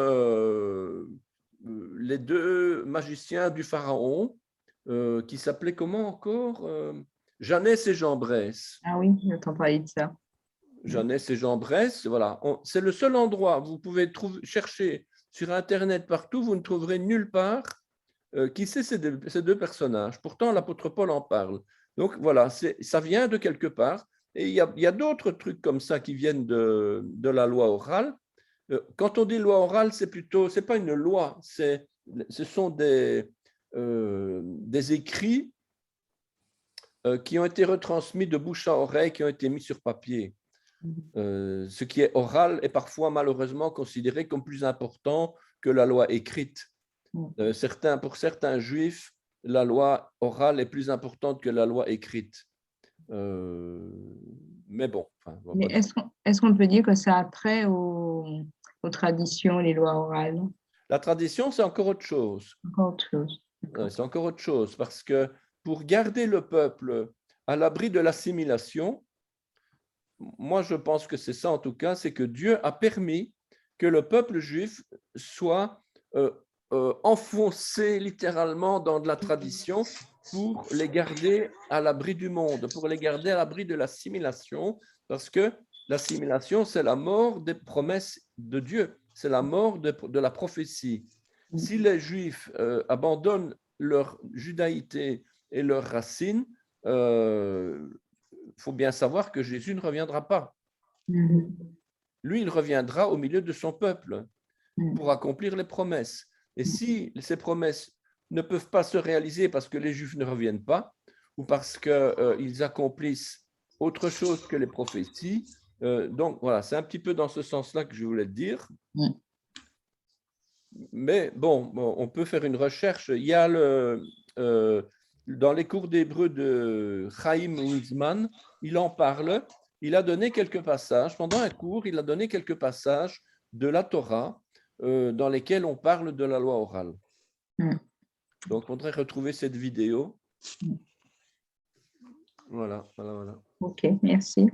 les deux magiciens du Pharaon, qui s'appelaient comment encore Jeannès et Jambres. Ah oui, j'entends parler de ça. Jeannès et Jambres, voilà. C'est le seul endroit, vous pouvez chercher sur Internet partout, vous ne trouverez nulle part qui c'est ces deux personnages. Pourtant, l'apôtre Paul en parle. Donc voilà, ça vient de quelque part. Et il y a d'autres trucs comme ça qui viennent de la loi orale. Quand on dit loi orale, c'est pas une loi, ce sont des écrits qui ont été retransmis de bouche à oreille, qui ont été mis sur papier. Ce qui est oral est parfois malheureusement considéré comme plus important que la loi écrite. Pour certains juifs, la loi orale est plus importante que la loi écrite. Mais bon. Mais est-ce qu'on peut dire que ça a trait aux traditions, les lois orales? La tradition, c'est encore autre chose. Encore autre chose. C'est encore autre chose, parce que pour garder le peuple à l'abri de l'assimilation, moi je pense que c'est ça en tout cas, c'est que Dieu a permis que le peuple juif soit enfoncé littéralement dans de la tradition pour les garder à l'abri du monde, pour les garder à l'abri de l'assimilation, parce que l'assimilation, c'est la mort des promesses de Dieu, c'est la mort de la prophétie. Si les Juifs abandonnent leur judaïté et leurs racines, faut bien savoir que Jésus ne reviendra pas. Lui, il reviendra au milieu de son peuple pour accomplir les promesses. Et si ces promesses ne peuvent pas se réaliser parce que les Juifs ne reviennent pas ou parce qu'ils accomplissent autre chose que les prophéties, donc voilà, c'est un petit peu dans ce sens-là que je voulais te dire. Mais bon, on peut faire une recherche. Il y a dans les cours d'hébreu de Chaim Weizmann, il en parle. Il a donné quelques passages. Pendant un cours, il a donné quelques passages de la Torah dans lesquels on parle de la loi orale. Donc, on devrait retrouver cette vidéo. Voilà. OK, merci.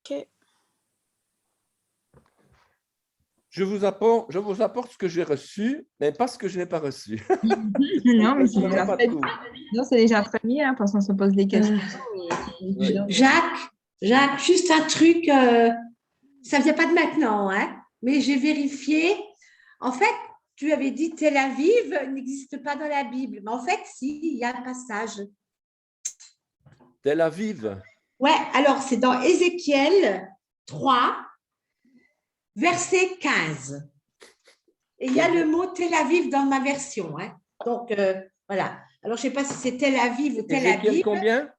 OK. Je vous apporte ce que j'ai reçu, mais pas ce que je n'ai pas reçu. Non, mais c'est déjà très bien, parce qu'on se pose des questions. Jacques, juste un truc, ça ne vient pas de maintenant, hein, mais j'ai vérifié. En fait, tu avais dit Tel Aviv n'existe pas dans la Bible, mais en fait, si, il y a un passage. Tel Aviv. Ouais, alors c'est dans Ézéchiel 3, verset 15. Et il y a le mot Tel Aviv dans ma version. Hein. Donc, voilà. Alors, je ne sais pas si c'est Tel Aviv ou Tel Aviv. Ézéchiel combien?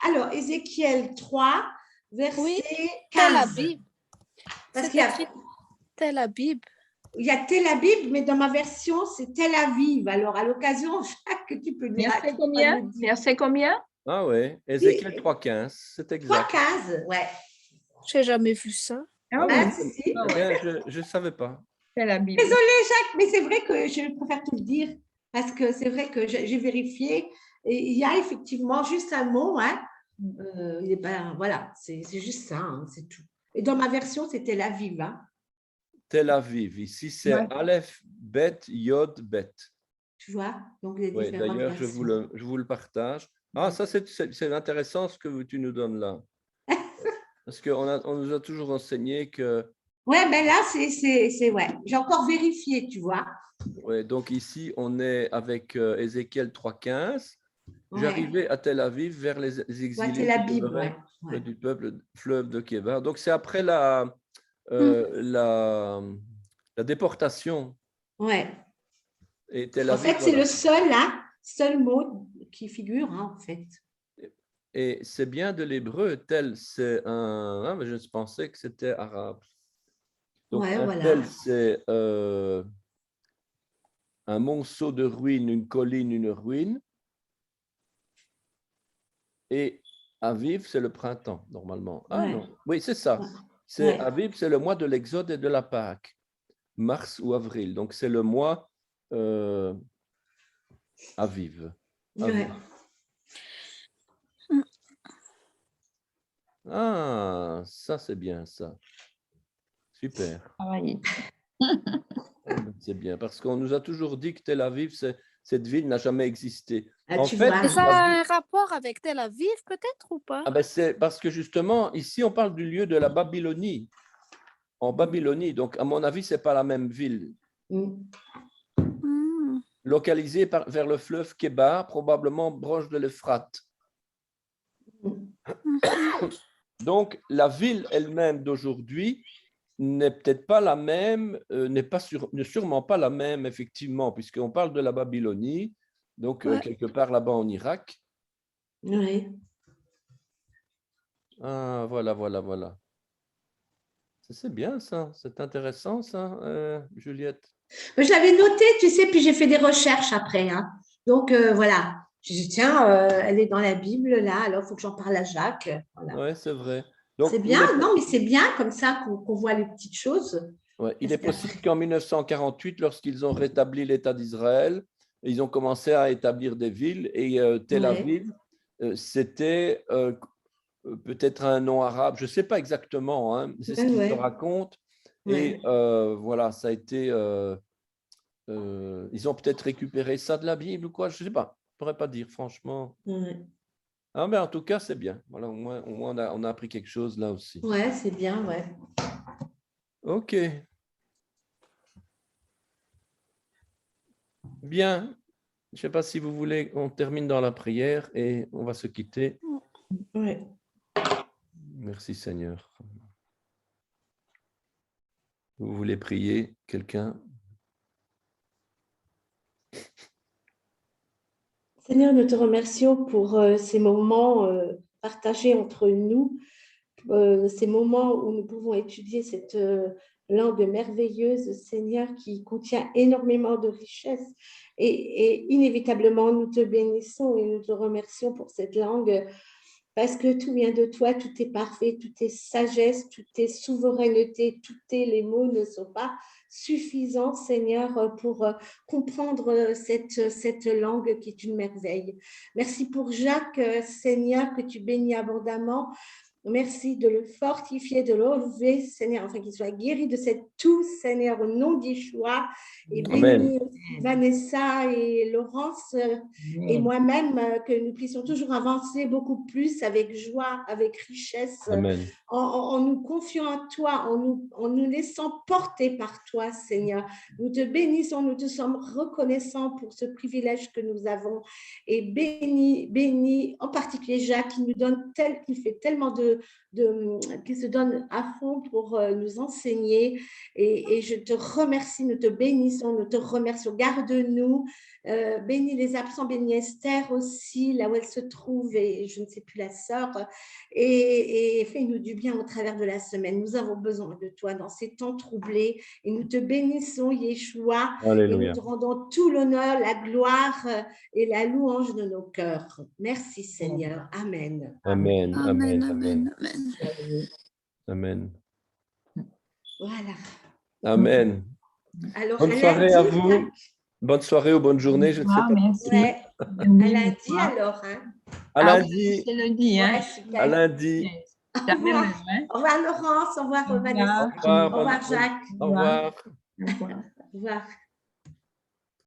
Alors, Ézéchiel 3, verset 15. Tel Aviv. Parce qu'il y a Tel Aviv. Il y a Tel Aviv, mais dans ma version, c'est Tel Aviv. Alors, à l'occasion, Jacques, tu peux dire. Verset combien? Ah ouais, Ézéchiel 3,15, c'est exact. 3,15, ouais. Je n'ai jamais vu ça. Si. Je ne savais pas. Tel Aviv. Désolée, Jacques, mais c'est vrai que je préfère te le dire, parce que c'est vrai que j'ai vérifié. Et il y a effectivement juste un mot. Hein. Voilà, c'est juste ça, hein, c'est tout. Et dans ma version, c'est Tel Aviv. Hein. Tel Aviv. Ici, c'est Aleph, Bet, Yod, Bet. Tu vois? Donc, les oui, d'ailleurs, je vous le partage. Ah, ça, c'est intéressant ce que tu nous donnes là. Parce qu'on nous a toujours enseigné que… Oui, mais là, ouais. J'ai encore vérifié, tu vois. Oui, donc ici, on est avec Ézéchiel 3,15. J'arrivais à Tel Aviv vers les exilés du peuple fleuve de Kébar. Donc, c'est après la déportation. Ouais. Et Tel Aviv, en fait, c'est le seul mot qui figure, hein, en fait. Et c'est bien de l'hébreu. Tel, c'est un… Ah, mais je pensais que c'était arabe. Donc, tel, c'est un monceau de ruines, une colline, une ruine. Et Aviv, c'est le printemps, normalement. Ah non, oui, c'est ça. Aviv, c'est le mois de l'Exode et de la Pâque, mars ou avril. Donc, c'est le mois Aviv. Ah, ça, c'est bien, ça. Super. C'est bien, parce qu'on nous a toujours dit que Tel Aviv, cette ville n'a jamais existé. En fait, ça a un rapport avec Tel Aviv, peut-être, ou pas? C'est parce que justement, ici, on parle du lieu de la Babylonie. En Babylonie, donc à mon avis, ce n'est pas la même ville. Localisée vers le fleuve Kébar, probablement proche de l'Euphrate. Donc, la ville elle-même d'aujourd'hui n'est peut-être pas la même, n'est sûrement pas la même, effectivement, puisqu'on parle de la Babylonie, donc quelque part là-bas en Irak. Oui. Ah, voilà. C'est bien ça, c'est intéressant ça, Juliette. Je l'avais noté, tu sais, puis j'ai fait des recherches après. Hein. Donc, voilà. Je dis, tiens, elle est dans la Bible, là, alors il faut que j'en parle à Jacques. Voilà. Oui, c'est vrai. C'est bien, non, mais c'est bien comme ça qu'on voit les petites choses. Ouais, il est possible qu'en 1948, lorsqu'ils ont rétabli l'État d'Israël, ils ont commencé à établir des villes et Tel Aviv, c'était peut-être un nom arabe, je ne sais pas exactement, hein, c'est ce qu'ils se racontent. Et voilà, ça a été... ils ont peut-être récupéré ça de la Bible ou quoi, je ne sais pas. Je ne pourrais pas dire, franchement. Ah, mais en tout cas, c'est bien. Voilà, au moins on a appris quelque chose là aussi. Ouais, c'est bien, ouais. OK. Bien. Je ne sais pas si vous voulez, on termine dans la prière et on va se quitter. Ouais. Merci Seigneur. Vous voulez prier, quelqu'un? Seigneur, nous te remercions pour ces moments partagés entre nous, ces moments où nous pouvons étudier cette langue merveilleuse, Seigneur, qui contient énormément de richesses. Et inévitablement, nous te bénissons et nous te remercions pour cette langue parce que tout vient de toi, tout est parfait, tout est sagesse, tout est souveraineté, les mots ne sont pas suffisants, Seigneur, pour comprendre cette langue qui est une merveille. Merci pour Jacques, Seigneur, que tu bénis abondamment. Merci de le fortifier, de l'enlever, Seigneur, afin qu'il soit guéri de cette toux, Seigneur, au nom d'Yeshua. Et bénis Vanessa et Laurence et moi-même, que nous puissions toujours avancer beaucoup plus avec joie, avec richesse, en nous confiant à toi, en nous laissant porter par toi, Seigneur. Nous te bénissons, nous te sommes reconnaissants pour ce privilège que nous avons. Et bénis en particulier Jacques, qui fait tellement qui se donne à fond pour nous enseigner. Et je te remercie, nous te bénissons, nous te remercions. Garde-nous, bénis les absents, bénis Esther aussi, là où elle se trouve, et je ne sais plus la sœur, et fais-nous du bien au travers de la semaine. Nous avons besoin de toi dans ces temps troublés, et nous te bénissons, Yeshua. Alléluia. Et nous te rendons tout l'honneur, la gloire et la louange de nos cœurs. Merci, Seigneur. Amen. Amen. Amen. Amen. Amen. Amen. Voilà. Amen. Alors, bonne soirée à vous. Bonne soirée ou bonne journée, je ne sais pas. Merci. Ouais. À lundi alors. Hein. À lundi. C'est lundi. Hein. Ouais, à lundi. Au revoir. Au revoir Laurence, au revoir Vanessa. Au revoir Jacques. Au revoir. Au revoir.